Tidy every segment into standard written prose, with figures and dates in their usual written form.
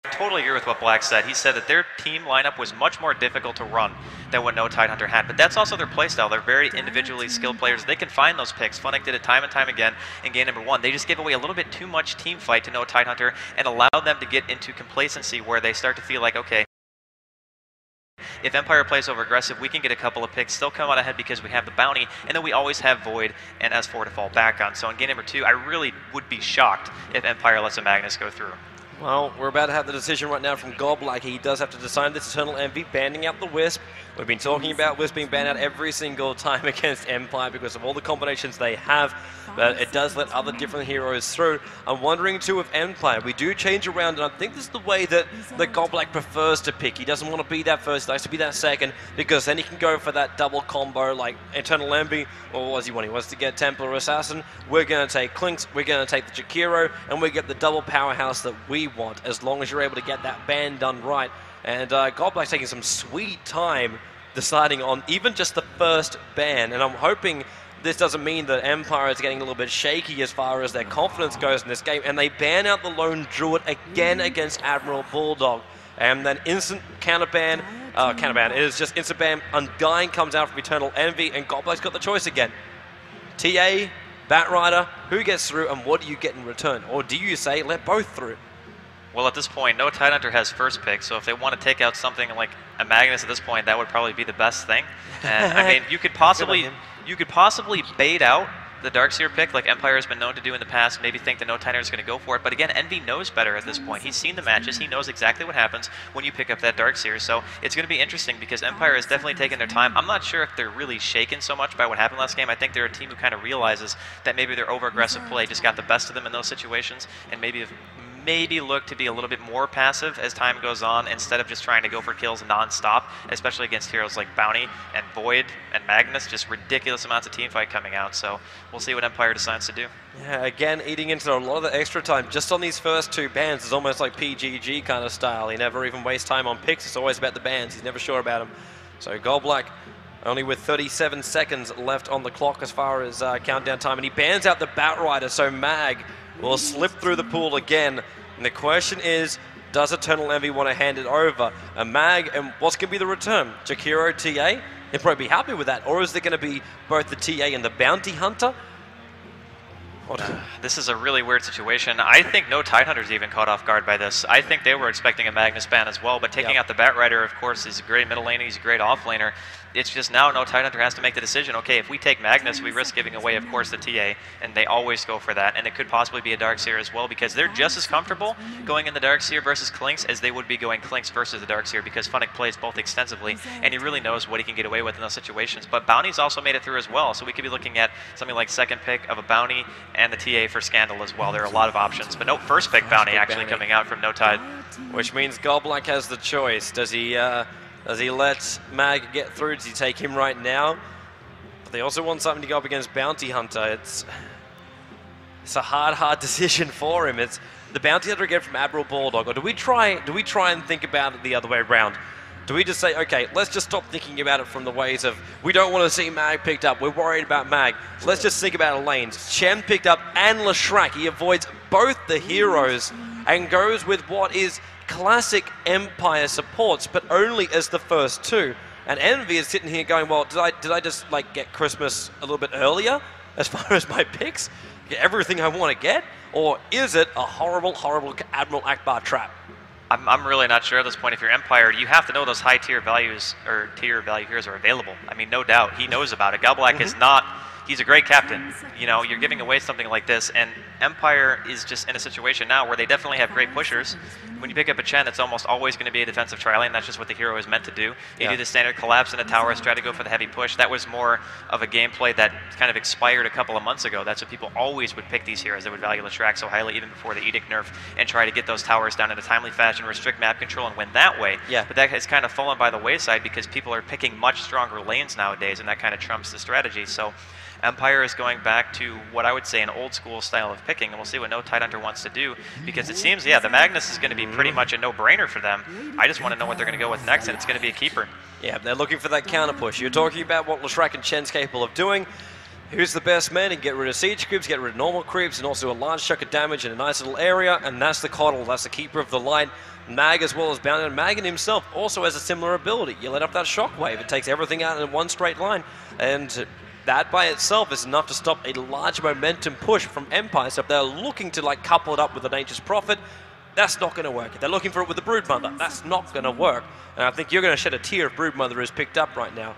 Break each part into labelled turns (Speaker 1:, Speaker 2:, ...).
Speaker 1: I totally agree with what Black said. He said that their team lineup was much more difficult to run than what Tidehunter had. But that's also their playstyle. They're very individually skilled players. They can find those picks. Funnick did it time and time again in game number 1. They just gave away a little bit too much team fight to Tidehunter and allowed them to get into complacency where they start to feel like, okay, if Empire plays over aggressive, we can get a couple of picks, still come out ahead because we have the bounty, and then we always have Void and S4 to fall back on. So in game number 2, I really would be shocked if Empire lets a Magnus go through.
Speaker 2: Well, we're about to have the decision right now from Goblak. He does have to decide this EternalLenvy, banning out the Wisp. We've been talking about Wisp being banned out every single time against Empire because of all the combinations they have, but it does let other different heroes through. I'm wondering too if Empire, we do change around, and I think this is the way that Goblak prefers to pick. He doesn't want to be that first, he likes to be that second, because then he can go for that double combo like EternalLenvy, or what does he want? He wants to get Templar Assassin. We're going to take Clinks, we're going to take the Jakiro, and we get the double powerhouse that we want, as long as you're able to get that ban done right. And Goblak's taking some sweet time deciding on even just the first ban, and I'm hoping this doesn't mean that Empire is getting a little bit shaky as far as their confidence goes in this game, and they ban out the Lone Druid again against AdmiralBulldog, and then instant counterban, it is just instant ban, Undying comes out from EternalLenvy, and Goblak's got the choice again. TA, Batrider, who gets through, and what do you get in return? Or do you say, let both through?
Speaker 1: Well, at this point, Tidehunter has first pick, so if they want to take out something like a Magnus at this point, that would probably be the best thing. And I mean, you could possibly bait out the Darkseer pick, like Empire has been known to do in the past, maybe think that Tidehunter is going to go for it, but again, Envy knows better at this point. He's seen the matches, he knows exactly what happens when you pick up that Darkseer, so it's going to be interesting because Empire has definitely taken their time. I'm not sure if they're really shaken so much by what happened last game. I think they're a team who kind of realizes that maybe their over-aggressive play just got the best of them in those situations, and maybe look to be a little bit more passive as time goes on instead of just trying to go for kills non-stop, especially against heroes like Bounty and Void and Magnus, just ridiculous amounts of teamfight coming out. So we'll see what Empire decides to do.
Speaker 2: Yeah, again, eating into a lot of the extra time just on these first 2 bans is almost like PGG kind of style. He never even wastes time on picks, it's always about the bans, he's never sure about them. So Goblak, only with 37 seconds left on the clock as far as countdown time, and he bans out the Batrider, so Mag will slip through the pool again. And the question is, does EternalLenvy want to hand it over? A Mag, and what's going to be the return? Jakiro, TA? They'll probably be happy with that. Or is there going to be both the TA and the Bounty Hunter?
Speaker 1: This is a really weird situation. I think Tidehunter's even caught off guard by this. I think they were expecting a Magnus ban as well, but taking out the Batrider, of course, is a great middle laner, he's a great off laner. It's just now Tidehunter has to make the decision, okay, if we take Magnus, we risk giving away, of course, the TA, and they always go for that, and it could possibly be a Darkseer as well, because they're just as comfortable going in the Darkseer versus Clinks as they would be going Clinks versus the Darkseer, because Funnick plays both extensively, and he really knows what he can get away with in those situations. But Bounty's also made it through as well, so we could be looking at something like second pick of a Bounty and the TA for Scandal as well. There are a lot of options, but no, first pick Bounty actually coming out from NoTide.
Speaker 2: Which means Goblak has the choice. Does he let Mag get through? Does he take him right now? But they also want something to go up against Bounty Hunter. It's a hard decision for him. It's the Bounty Hunter again from AdmiralBulldog. Or do we try and think about it the other way around? Do we just say, okay, let's just stop thinking about it from the ways of, we don't want to see Mag picked up, we're worried about Mag. So let's just think about lanes. Chen picked up and Leshrac. He avoids both the heroes and goes with what is classic Empire supports, but only as the first 2. And Envy is sitting here going, well, did I just like get Christmas a little bit earlier as far as my picks? Get everything I want to get? Or is it a horrible, horrible Admiral Akbar trap?
Speaker 1: I'm really not sure at this point. If you're Empire, you have to know those high tier values or tier value heroes are available. I mean, no doubt, he knows about it. Goblak is not. He's a great captain. You know, you're giving away something like this, and Empire is just in a situation now where they definitely have great pushers. When you pick up a Chen, it's almost always going to be a defensive tri lane. That's just what the hero is meant to do. You do the standard collapse in a tower, try to go for the heavy push. That was more of a gameplay that kind of expired a couple of months ago. That's what people always would pick these heroes. They would value Leshrac so highly even before the Edict nerf and try to get those towers down in a timely fashion, restrict map control, and win that way. But that has kind of fallen by the wayside because people are picking much stronger lanes nowadays, and that kind of trumps the strategy. So Empire is going back to what I would say an old school style of picking, and we'll see what Tidehunter wants to do, because it seems, the Magnus is going to be pretty much a no-brainer for them. I just want to know what they're going to go with next, and it's going to be a keeper. Yeah, they're looking for that counter push. You're talking about what Leshrac and Chen's capable of doing. Who's the best man? And get rid of siege creeps, get rid of normal creeps, and also a large chunk of damage in a nice little area, and that's the Coddle, that's the keeper of the light.
Speaker 2: Mag as well as Bounty Hunter. Mag himself also has a similar ability. You let off that shockwave, it takes everything out in one straight line, and that by itself is enough to stop a large momentum push from Empire. So if they're looking to like couple it up with the Nature's Prophet, that's not going to work. If they're looking for it with the Broodmother, that's not going to work. And I think you're going to shed a tear if Broodmother is picked up right now.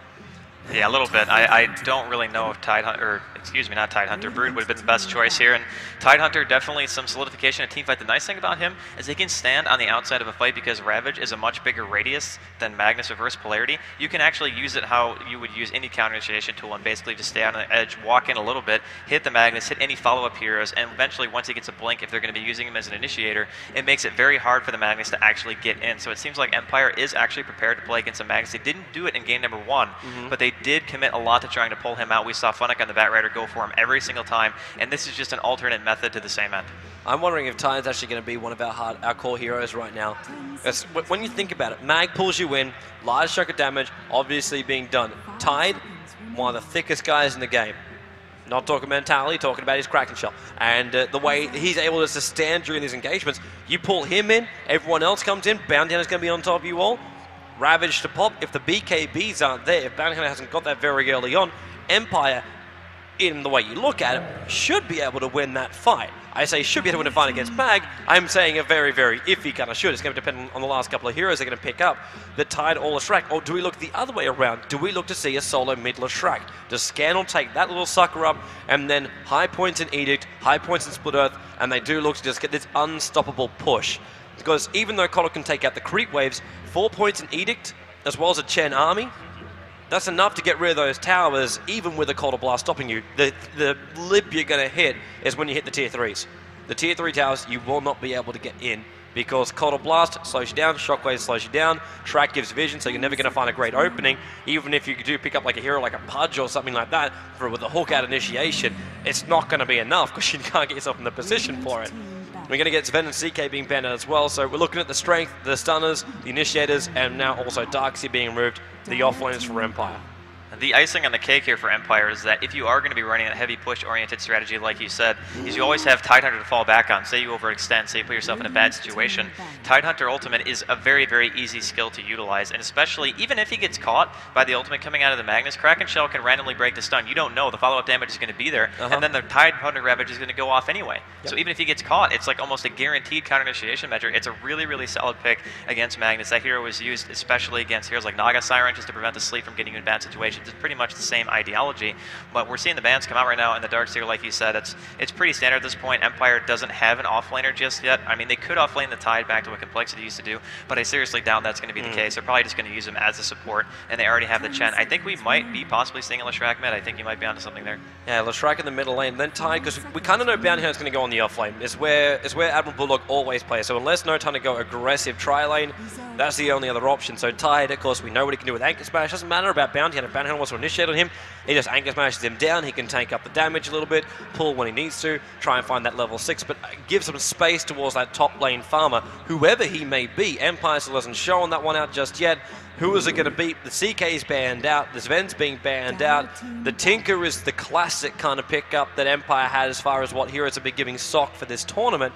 Speaker 1: Yeah, a little bit. I don't really know if Tidehunter, or excuse me, not Tidehunter, Brood would have been the best choice here. And Tidehunter, definitely some solidification in a team fight. The nice thing about him is he can stand on the outside of a fight because Ravage is a much bigger radius than Magnus Reverse Polarity. You can actually use it how you would use any counter initiation tool and basically just stay on the edge, walk in a little bit, hit the Magnus, hit any follow-up heroes, and eventually once he gets a blink, if they're going to be using him as an initiator, it makes it very hard for the Magnus to actually get in. So it seems like Empire is actually prepared to play against the Magnus. They didn't do it in game number 1, but they did commit a lot to trying to pull him out. We saw Funnick on the Batrider go for him every single time, and this is just an alternate method to the same end.
Speaker 2: I'm wondering if Tide's actually going to be one of our core heroes right now. When you think about it, Mag pulls you in, large chunk of damage obviously being done. Tide, one of the thickest guys in the game. Not talking mentality, talking about his Kraken Shell. And the way he's able to stand during these engagements, you pull him in, everyone else comes in, Bounty Hunter's going to be on top of you all. Ravage to pop. If the BKBs aren't there, if Bounty Hunter hasn't got that very early on, Empire, in the way you look at it, should be able to win that fight. I say should be able to win a fight against Mag. I'm saying a very, very iffy kind of should. It's going to depend on the last couple of heroes they're going to pick up, the Tide or Leshrac. Or do we look the other way around? Do we look to see a solo mid Leshrac? Does Scannel take that little sucker up and then high points in Edict, high points in Split Earth, and they do look to just get this unstoppable push? Because even though Kotal can take out the creep waves, 4 points in Edict, as well as a Chen army, that's enough to get rid of those towers, even with a Kotal Blast stopping you. The lip you're going to hit is when you hit the tier 3s. The tier 3 towers, you will not be able to get in, because Kotal Blast slows you down, Shockwave slows you down, Track gives vision, so you're never going to find a great opening. Even if you do pick up like a hero like a Pudge or something like that, with a hook out initiation, it's not going to be enough, because you can't get yourself in the position for it. We're going to get Sven and CK being banned out as well, so we're looking at the strength, the stunners, the initiators, and now also Darkseid being removed, the offlaners for Empire.
Speaker 1: The icing on the cake here for Empire is that if you are going to be running a heavy push-oriented strategy, like you said, is you always have Tidehunter to fall back on. Say you overextend, say you put yourself in a bad situation. Tidehunter Ultimate is a very, very easy skill to utilize, and especially even if he gets caught by the ultimate coming out of the Magnus, Kraken Shell can randomly break the stun. You don't know. The follow-up damage is going to be there, and then the Tidehunter Ravage is going to go off anyway. So even if he gets caught, it's like almost a guaranteed counter-initiation measure. It's a really, really solid pick against Magnus. That hero was used especially against heroes like Naga Siren just to prevent the sleep from getting you in bad situations. It's pretty much the same ideology, but we're seeing the bans come out right now, and the Darkseer, like you said, it's pretty standard at this point. Empire doesn't have an offlaner just yet. I mean, they could offlane the Tide back to what Complexity used to do, but I seriously doubt that's going to be the case. They're probably just going to use him as a support, and they already have the Chen. I think we might be possibly seeing a Leshrac mid. I think you might be onto something there. Yeah,
Speaker 2: Leshrac in the middle lane, then Tide, because we kind of know Bounty Hunter's going to go on the offlane. It's where AdmiralBulldog always plays, so unless NoTide go aggressive tri-lane, that's the only other option. So Tide, of course, we know what he can do with Anchor Smash. Doesn't matter about Bounty Hunter. Bounty Hunter wants to initiate on him. He just Anchor Smashes him down. He can tank up the damage a little bit, pull when he needs to, try and find that level 6, but give some space towards that top lane farmer, whoever he may be. Empire still hasn't shown that one out just yet. Who is it going to beat? The CK's banned out, the Sven's being banned out. The Tinker is the classic kind of pickup that Empire had as far as what heroes have been giving sock for this tournament.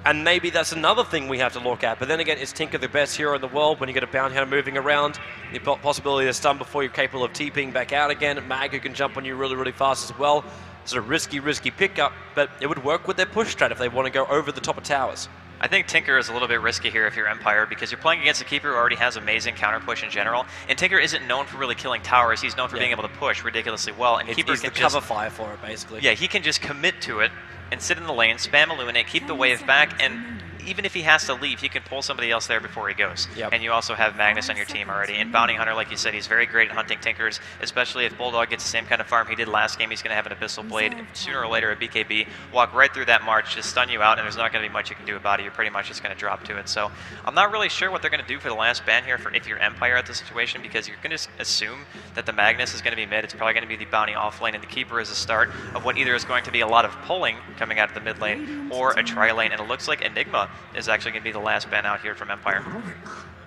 Speaker 2: And maybe that's another thing we have to look at. But then again, is Tinker the best hero in the world when you get a Bounty Hunter moving around? The possibility to stun before you're capable of TPing back out again. Mag, who can jump on you really, really fast as well. Sort of risky pickup, but it would work with their push strat if they want to go over the top of towers.
Speaker 1: I think Tinker is a little bit risky here if you're Empire, because you're playing against a keeper who already has amazing counter push in general, and Tinker isn't known for really killing towers. He's known for being able to push ridiculously well, and Keeper
Speaker 2: can
Speaker 1: just
Speaker 2: cover fire for it, basically.
Speaker 1: Yeah, he can just commit to it and sit in the lane, spam Illuminate, keep the wave back, and even if he has to leave, he can pull somebody else there before he goes. And you also have Magnus on your team already. And Bounty Hunter, like you said, he's very great at hunting Tinkers, especially if Bulldog gets the same kind of farm he did last game. He's going to have an Abyssal Blade, sooner or later a BKB, walk right through that march, just stun you out, and there's not going to be much you can do about it. You're pretty much just going to drop to it. So I'm not really sure what they're going to do for the last ban here if you're Empire at the situation, because you're going to assume that the Magnus is going to be mid. It's probably going to be the Bounty off lane, and the Keeper is the start of what either is going to be a lot of pulling coming out of the mid lane or a tri-lane, and it looks like Enigma is actually going to be the last ban out here from Empire.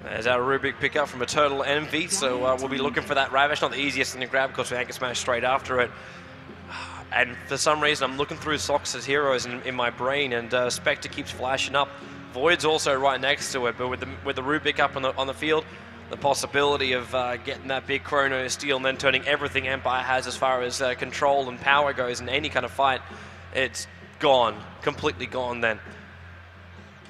Speaker 2: There's our Rubick pickup from EternalLenvy, so we'll be looking for that Ravish. Not the easiest thing to grab because we Anchor Smash straight after it. And for some reason, I'm looking through Sox's heroes in my brain, and Spectre keeps flashing up. Void's also right next to it, but with the Rubick up on the field, the possibility of getting that big chrono steal and then turning everything Empire has as far as control and power goes in any kind of fight, it's gone, completely gone then.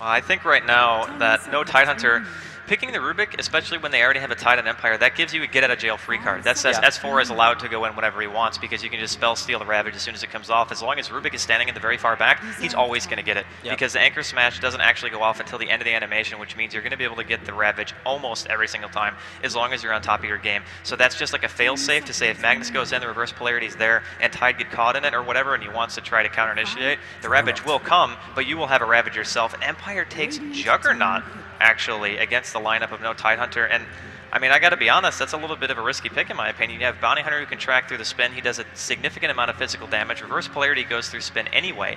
Speaker 1: Well, I think right now that no Tidehunter, picking the Rubick, especially when they already have a Tide on Empire, that gives you a get-out-of-jail-free card. That says S4 is allowed to go in whenever he wants because you can just spell steal the Ravage as soon as it comes off. As long as Rubick is standing in the very far back, he's always going to get it because the Anchor Smash doesn't actually go off until the end of the animation, which means you're going to be able to get the Ravage almost every single time as long as you're on top of your game. So that's just like a fail-safe to say if Magnus goes in, the reverse polarity is there, and Tide get caught in it or whatever, and he wants to try to counter-initiate, the Ravage will come, but you will have a Ravage yourself. And Empire takes Juggernaut actually against the lineup of no Tidehunter, and I mean, I gotta be honest, that's a little bit of a risky pick in my opinion. You have Bounty Hunter who can track through the spin, he does a significant amount of physical damage, reverse polarity goes through spin anyway.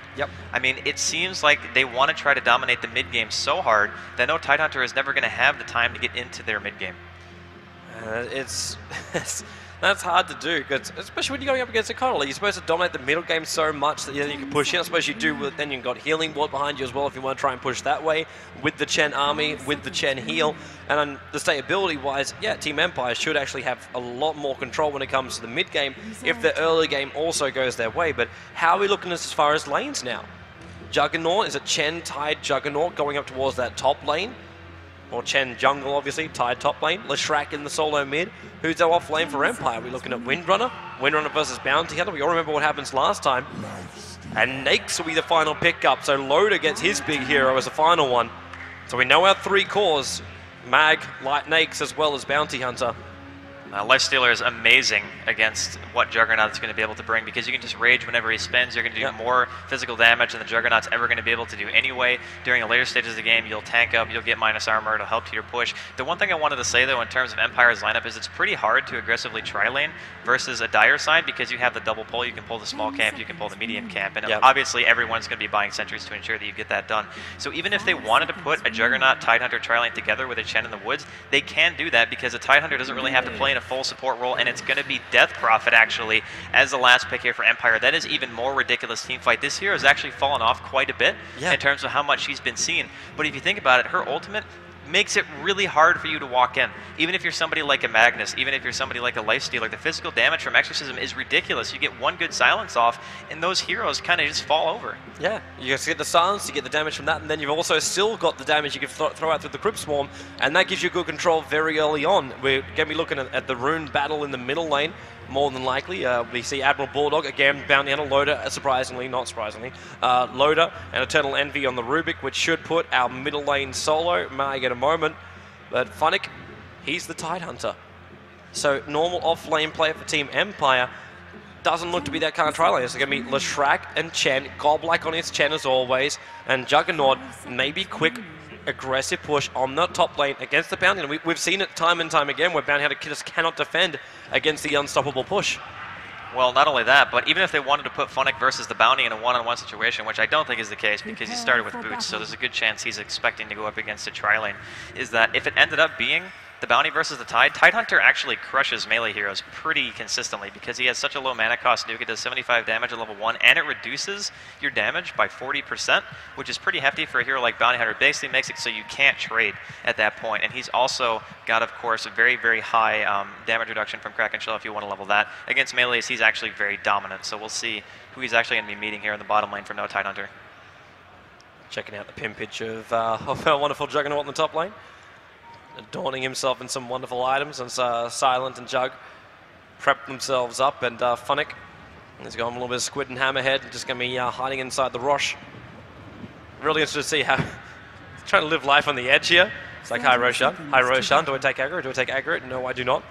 Speaker 1: I mean, it seems like they want to try to dominate the mid game so hard that no Tidehunter is never going to have the time to get into their mid game.
Speaker 2: That's hard to do, because especially when you're going up against a Connolly, you're supposed to dominate the middle game so much that you can push in. I suppose you do, then you've got Healing Ward behind you as well if you want to try and push that way with the Chen army, with the Chen heal. And on the stability-wise, yeah, Team Empire should actually have a lot more control when it comes to the mid game if the early game also goes their way. But how are we looking as far as lanes now? Juggernaut, is it Chen, Tide, Juggernaut going up towards that top lane? Or Chen jungle, obviously, Tide top lane. Leshrac in the solo mid. Who's our off lane for Empire? Are we looking at Windrunner? Windrunner versus Bounty Hunter. We all remember what happens last time. And Nakes will be the final pickup. So Loda gets his big hero as the final one. So we know our three cores. Mag, Light Nakes, as well as Bounty Hunter.
Speaker 1: Lifestealer is amazing against what Juggernaut is going to be able to bring because you can just rage whenever he spins. You're going to do more physical damage than the Juggernaut's ever going to be able to do anyway. During the later stages of the game, you'll tank up, you'll get minus armor, it'll help your push. The one thing I wanted to say, though, in terms of Empire's lineup is it's pretty hard to aggressively tri-lane versus a dire side because you have the double pull. You can pull the small camp, you can pull the medium camp, and obviously everyone's going to be buying sentries to ensure that you get that done. So even if they wanted to put a Juggernaut Tidehunter tri-lane together with a Chen in the woods, they can do that because a Tidehunter doesn't really have to play in a full support role, and it's going to be Death Prophet actually as the last pick here for Empire. That is even more ridiculous team fight. This hero has actually fallen off quite a bit in terms of how much she's been seen. But if you think about it, her ultimate makes it really hard for you to walk in. Even if you're somebody like a Magnus, even if you're somebody like a Lifestealer, the physical damage from Exorcism is ridiculous. You get one good silence off, and those heroes kind of just fall over. Yeah, you just get the silence, you get the damage from that, and then you've also still got the damage you can throw out through the Crypt Swarm, and that gives you good control very early on. We're going to be looking at the Rune battle in the middle lane, more than likely. We see AdmiralBulldog, again, Bounty Hunter, Loda, surprisingly, not surprisingly, Loda and EternalLenvy on the Rubick, which should put our middle lane solo. May get a moment, but Funnick, he's the Tidehunter. So normal off-lane player for Team Empire doesn't look to be that kind of tri-lane. It's going to be Leshrac and Chen, Goblak on his Chen as always, and Juggernaut, maybe quick, aggressive push on the top lane against the Bounty Hunter. We've seen it time and time again where Bounty Hunter just cannot defend against the unstoppable push. Well, not only that, but even if they wanted to put Funnick versus the Bounty in a one-on-one situation, which I don't think is the case because he started with boots, so there's a good chance he's expecting to go up against a tri-lane, is that if it ended up being the Bounty versus the Tide, Tidehunter actually crushes melee heroes pretty consistently because he has such a low mana cost nuke. It does 75 damage at level 1, and it reduces your damage by 40%, which is pretty hefty for a hero like Bounty Hunter. It basically makes it so you can't trade at that point. And he's also got, of course, a very, very high damage reduction from Kraken Shell if you want to level that. Against melees, he's actually very dominant, so we'll see who he's actually going to be meeting here in the bottom lane for no Tidehunter. Checking out the pin pitch of our wonderful Juggernaut in the top lane. Adorning himself in some wonderful items, and Silent and Jug prep themselves up, and Funnick is going a little bit of Squid and Hammerhead, just going to be hiding inside the Rosh. Really interested to see how he's trying to live life on the edge here. It's like, hi Roshan, do I take aggro? Do I take aggro? No, I do not.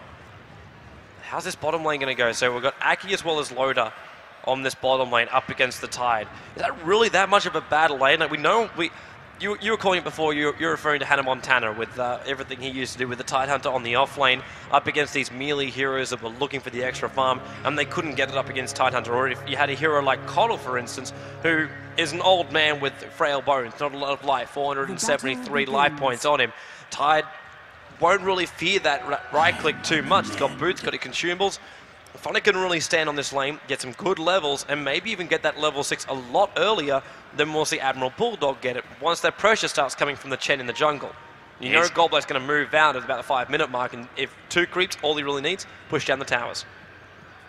Speaker 1: How's this bottom lane going to go? So we've got Akke as well as Loda on this bottom lane up against the Tide. Is that really that much of a battle lane? Like, we know You were calling it before, you're referring to Hannah Montana with everything he used to do with the Tidehunter on the off lane up against these melee heroes that were looking for the extra farm, and they couldn't get it up against Tidehunter. Or if you had a hero like Coddle, for instance, who is an old man with frail bones, not a lot of life, 473 life points on him. Tide won't really fear that right click too much. It's got boots, got the consumables.
Speaker 2: Funnick can really stand on this lane, get some good levels, and maybe even get that level 6 a lot earlier than we'll see AdmiralBulldog get it once that pressure starts coming from the Chen in the jungle. You know Goblak's going to move out at about the 5-minute mark, and if 2 creeps, all he really needs, push down the towers.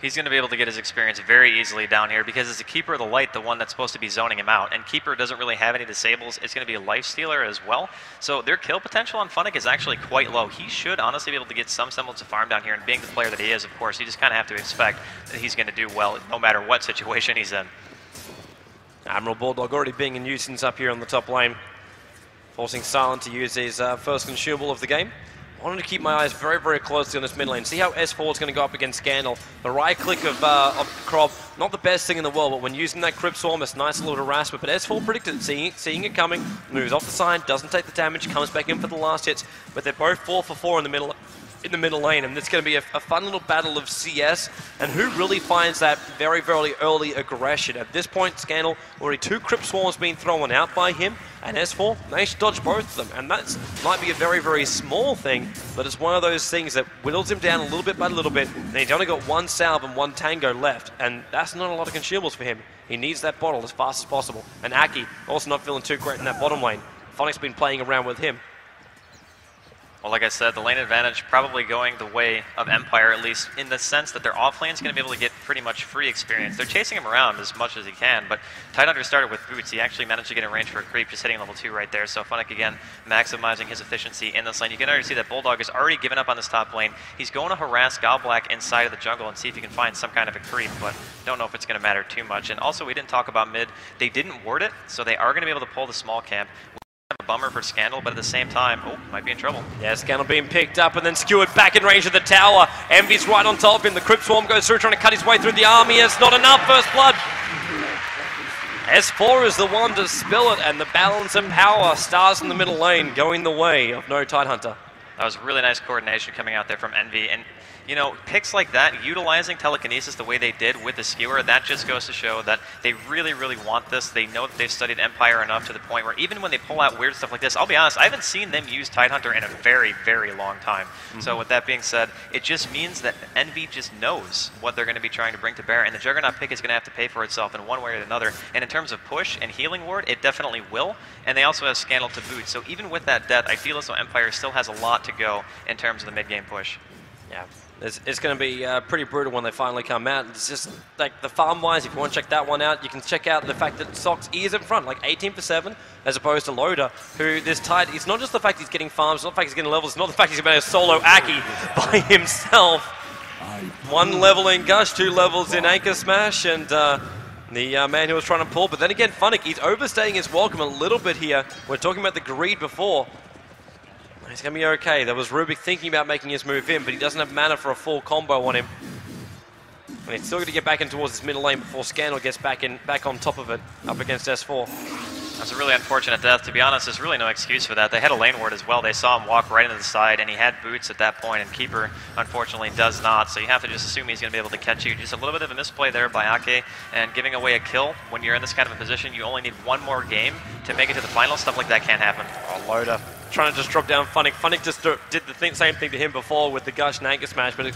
Speaker 1: He's going to be able to get his experience very easily down here because it's a Keeper of the Light, the one that's supposed to be zoning him out. And Keeper doesn't really have any disables. It's going to be a Lifestealer as well. So their kill potential on Funnick is actually quite low. He should honestly be able to get some semblance of farm down here. And being the player that he is, of course, you just kind of have to expect that he's going to do well no matter what situation he's in.
Speaker 2: AdmiralBulldog already being a nuisance up here on the top lane. Forcing Silent to use his first consumable of the game. I wanted to keep my eyes very, very closely on this mid lane. See how S4 is going to go up against Scandal. The right click of Krob, not the best thing in the world, but when using that Crypt Swarm, it's nice little harassment. But S4 predicted it, seeing it coming, moves off the side, doesn't take the damage, comes back in for the last hits. But they're both 4 for 4 in the middle lane, and it's going to be a fun little battle of CS, and who really finds that very, very early aggression. At this point, Scandal, already 2 Crypt Swarms being thrown out by him, and S4, they should dodge both of them, and that might be a very, very small thing, but it's one of those things that whittles him down a little bit by a little bit, and he's only got 1 salve and 1 tango left, and that's not a lot of consumables for him. He needs that bottle as fast as possible, and Akke also not feeling too great in that bottom lane. Funnick's been playing around with him.
Speaker 1: Well, like I said, the lane advantage probably going the way of Empire, at least in the sense that their off lane is going to be able to get pretty much free experience. They're chasing him around as much as he can, but Tidehunter started with boots. He actually managed to get in range for a creep, just hitting level 2 right there. So Funnick, again, maximizing his efficiency in this lane. You can already see that Bulldog has already given up on this top lane. He's going to harass Goblak inside of the jungle and see if he can find some kind of a creep, but don't know if it's going to matter too much. And also, we didn't talk about mid. They didn't ward it, so they are going to be able to pull the small camp. A bummer for Scandal, but at the same time, might be in trouble.
Speaker 2: Yeah, Scandal being picked up and then skewered back in range of the tower. Envy's right on top of him. The Crypt Swarm goes through, trying to cut his way through the army. It's not enough. First blood. S4 is the one to spill it, and the balance and power stars in the middle lane, going the way of no Tidehunter.
Speaker 1: That was really nice coordination coming out there from Envy. And, you know, picks like that, utilizing telekinesis the way they did with the skewer, that just goes to show that they really, really want this. They know that they've studied Empire enough to the point where even when they pull out weird stuff like this, I'll be honest, I haven't seen them use Tidehunter in a very, very long time. So with that being said, it just means that Envy just knows what they're going to be trying to bring to bear, and the Juggernaut pick is going to have to pay for itself in one way or another. And in terms of push and healing ward, it definitely will. And they also have Scandal to boot. So even with that death, I feel as though Empire still has a lot to go in terms of the mid-game push.
Speaker 2: Yeah. It's going to be pretty brutal when they finally come out. It's just like the farm-wise, if you want to check that one out, you can check out the fact that Sox is in front, like 18 for 7, as opposed to Loda, who this Tide, it's not just the fact he's getting farms, it's not the fact he's getting levels, it's not the fact he's about to solo Akke by himself. 1 level in Gush, 2 levels in Anchor Smash, and the man who was trying to pull. But then again, Funnick, he's overstaying his welcome a little bit here. We're talking about the greed before. He's going to be okay. There was Rubick thinking about making his move in, but he doesn't have mana for a full combo on him. And he's still going to get back in towards his middle lane before Scandal gets back on top of it, up against S4.
Speaker 1: That's a really unfortunate death. To be honest, there's really no excuse for that. They had a lane ward as well. They saw him walk right into the side, and he had boots at that point, and Keeper, unfortunately, does not. So you have to just assume he's going to be able to catch you. Just a little bit of a misplay there by Akke, and giving away a kill. When you're in this kind of a position, you only need 1 more game to make it to the final. Stuff like that can't happen.
Speaker 2: Oh, Loda trying to just drop down Funnick. Funnick just did the same thing to him before with the Gush and Anchor Smash, but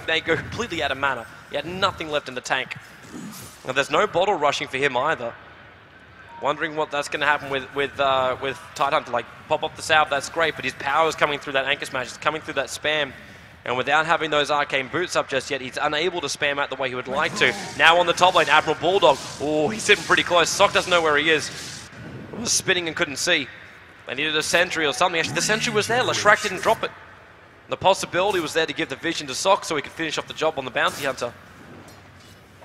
Speaker 2: they go completely out of mana. He had nothing left in the tank. And there's no bottle rushing for him either. Wondering what that's going to happen with Tidehunter. Like, pop up the salve, that's great, but his power is coming through that Anchor Smash, it's coming through that spam. And without having those arcane boots up just yet, he's unable to spam out the way he would like to. Now on the top lane, AdmiralBulldog. Oh, he's sitting pretty close. Sock doesn't know where he is. He was spinning and couldn't see. They needed a sentry or something. Actually, the sentry was there. Leshrac didn't drop it. The possibility was there to give the vision to Sock so he could finish off the job on the Bounty Hunter.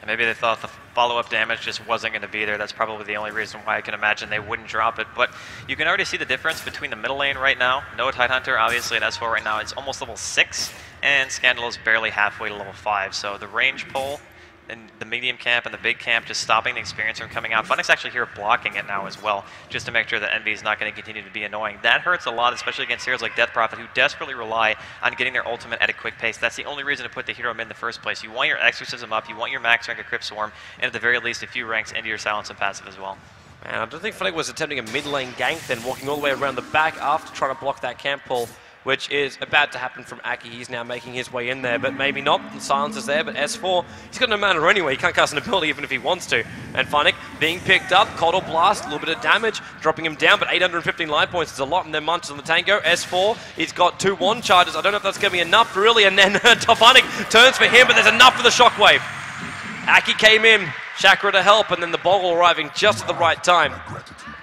Speaker 1: And maybe they thought the follow-up damage just wasn't going to be there. That's probably the only reason why I can imagine they wouldn't drop it. But you can already see the difference between the middle lane right now. No Tidehunter, obviously, at S4 right now. It's almost level 6, and Scandal is barely halfway to level 5. So the range pull and the medium camp and the big camp just stopping the experience from coming out. Funnick's actually here blocking it now as well, just to make sure that Envy is not going to continue to be annoying. That hurts a lot, especially against heroes like Death Prophet, who desperately rely on getting their ultimate at a quick pace. That's the only reason to put the hero in the first place. You want your Exorcism up, you want your max rank of Crypt Swarm, and at the very least a few ranks into your Silence and Passive as well.
Speaker 2: Man, I don't think Funnick was attempting a mid lane gank then, walking all the way around the back after trying to block that camp pull. which is about to happen from Akke. He's now making his way in there, but maybe not. The silence is there, but S4, he's got no mana anyway. He can't cast an ability even if he wants to. And Funnick being picked up, Coddle Blast, a little bit of damage, dropping him down, but 815 life points is a lot, and then Munch on the Tango. S4, he's got 2 1 charges. I don't know if that's going to be enough, really, and then Funnick turns for him, but there's enough for the Shockwave. Akke came in, Chakra to help, and then the Boggle arriving just at the right time.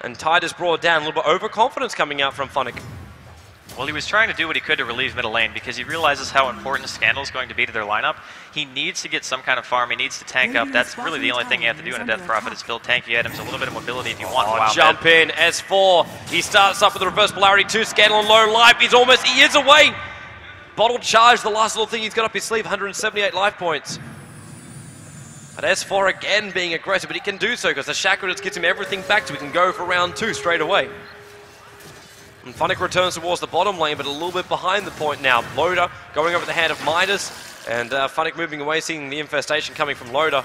Speaker 2: And Tide is brought down, a little bit overconfidence coming out from Funnick.
Speaker 1: Well, he was trying to do what he could to relieve middle lane because he realizes how important Scandal is going to be to their lineup. He needs to get some kind of farm. He needs to tank up. That's really the only thing you have to do in a Death Prophet is build tanky items, a little bit of mobility if you want.
Speaker 2: Jump in, S4. He starts up with a reverse polarity 2. Scandal on low life. He is away. Bottle charge, the last little thing he's got up his sleeve, 178 life points. But S4 again being aggressive, but he can do so because the Chakra just gets him everything back so he can go for round 2 straight away. And Funnick returns towards the bottom lane, but a little bit behind the point now. Loda going over the hand of Midas, and Funnick moving away, seeing the infestation coming from Loda,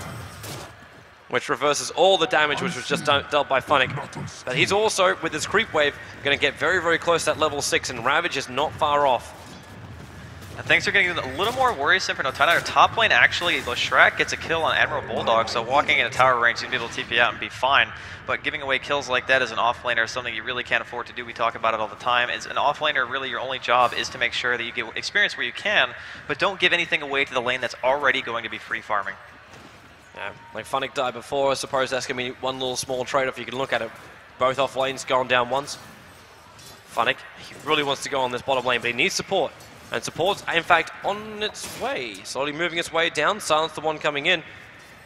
Speaker 2: which reverses all the damage which was just dealt by Funnick. But he's also, with his creep wave, going to get very, very close to that level 6, and Ravage is not far off.
Speaker 1: And things are getting a little more worrisome for NoTide. Top lane, actually, Leshrac gets a kill on AdmiralBulldog, so walking in a tower range, you can be able to TP out and be fine. But giving away kills like that as an offlaner is something you really can't afford to do. We talk about it all the time. As an offlaner, really your only job is to make sure that you get experience where you can, but don't give anything away to the lane that's already going to be free farming.
Speaker 2: Yeah, like Funnick died before, I suppose that's going to be one little small trade-off you can look at it. Both off lanes going down once. Funnick, he really wants to go on this bottom lane, but he needs support. And support's, in fact, on its way. Slowly moving its way down. Silence the one coming in.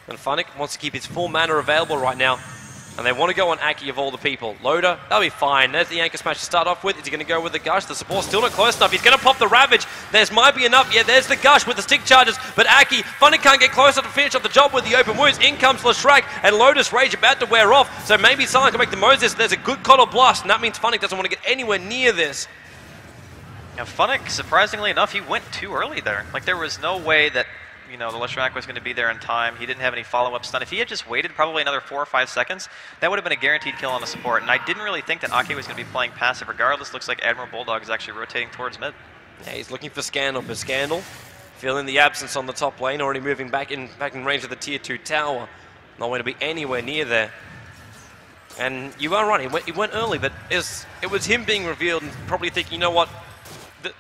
Speaker 2: And Funnick wants to keep his full mana available right now. And they want to go on Akke of all the people. Loda, that'll be fine. There's the Anchor Smash to start off with. Is he going to go with the Gush? The support's still not close enough. He's going to pop the Ravage. There's might be enough. Yeah, there's the Gush with the stick charges. But Akke, Funnick can't get close enough to finish off the job with the open wounds. In comes Leshrac, and Loda's Rage about to wear off. So maybe Silent can make the most of this. There's a good Coddle Blast, and that means Funnick doesn't want to get anywhere near this.
Speaker 1: Now, Funnick, surprisingly enough, he went too early there. Like, there was no way that, you know, the Leshrac was going to be there in time. He didn't have any follow-up stun. If he had just waited probably another 4 or 5 seconds, that would have been a guaranteed kill on the support. And I didn't really think that Akke was going to be playing passive regardless. Looks like AdmiralBulldog is actually rotating towards mid.
Speaker 2: Yeah, he's looking for Scandal, but Scandal feeling the absence on the top lane, already moving back in range of the tier 2 tower. Not going to be anywhere near there. And you are right, he went early, but it was him being revealed and probably thinking, you know what?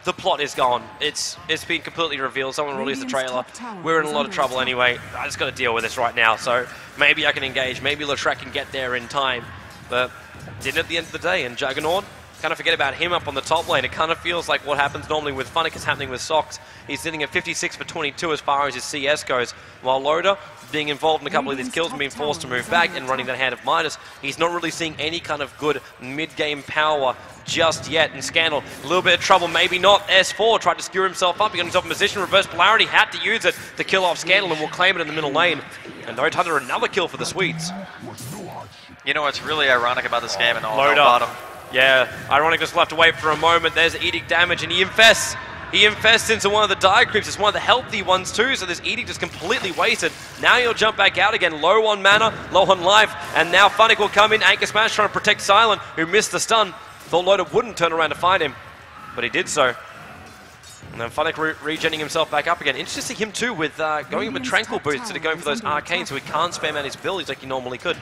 Speaker 2: The plot is gone. It's been completely revealed. Someone released the trailer. We're in a lot of trouble anyway. I just got to deal with this right now. So maybe I can engage. Maybe Leshrac can get there in time. But didn't at the end of the day. And Juggernaut, kind of forget about him up on the top lane. It kind of feels like what happens normally with Funnick is happening with Sox. He's sitting at 56 for 22 as far as his CS goes. While Loda, being involved in a couple of these kills and being forced to move back and running that hand of Midas, he's not really seeing any kind of good mid-game power just yet. And Scandal, a little bit of trouble, maybe not. S4 tried to skewer himself up, he got himself in position, reverse polarity, had to use it to kill off Scandal, and will claim it in the middle lane. And NoTide, another kill for the Swedes.
Speaker 1: You know what's really ironic about this game and all
Speaker 2: Loda.
Speaker 1: bottom?
Speaker 2: Yeah, ironic just left to wait for a moment. There's Edict damage, and he infests. He infests into one of the Dire Creeps. It's one of the healthy ones too, so this Edict is completely wasted. Now he'll jump back out again, low on mana, low on life, and now Funnick will come in. Anchor Smash trying to protect Silent, who missed the stun. Thought Loda wouldn't turn around to fight him, but he did so. And then Funnick regenning himself back up again. Interesting to see him too with going in with Tranquil Boots instead of going for those arcanes, so he can't spam out his abilities like he normally could.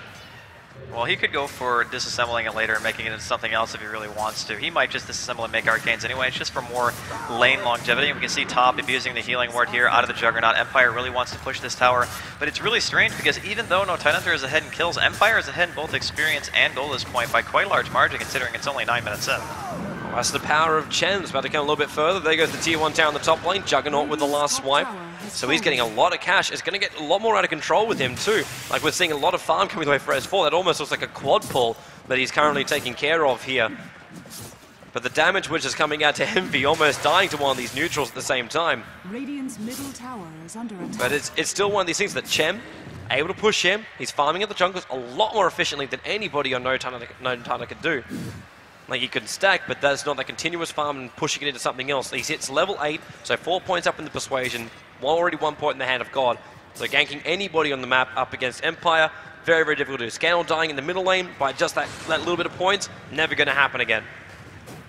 Speaker 1: Well, he could go for disassembling it later and making it into something else if he really wants to. He might just disassemble and make arcanes anyway. It's just for more lane longevity. We can see Top abusing the healing ward here out of the Juggernaut. Empire really wants to push this tower, but it's really strange because even though Tidehunter is ahead in kills, Empire is ahead in both experience and gold at this point by quite a large margin considering it's only 9 minutes in.
Speaker 2: Well, that's the power of Chen. It's about to come a little bit further. There goes the tier 1 tower in the top lane. Juggernaut with the last swipe. So he's getting a lot of cash. It's going to get a lot more out of control with him too. Like we're seeing a lot of farm coming away for S4. That almost looks like a quad pull that he's currently taking care of here. But the damage which is coming out to Envy, almost dying to one of these neutrals at the same time.
Speaker 3: Radiant's middle tower is under attack.
Speaker 2: But it's still one of these things that Chen, able to push him. He's farming at the jungles a lot more efficiently than anybody on NoTide could do. Like, he can stack, but that's not that continuous farm and pushing it into something else. He hits level 8, so 4 points up in the Persuasion, already 1 point in the Hand of God. So ganking anybody on the map up against Empire, very, very difficult to do. Scandal dying in the middle lane by just that little bit of points, never going to happen again.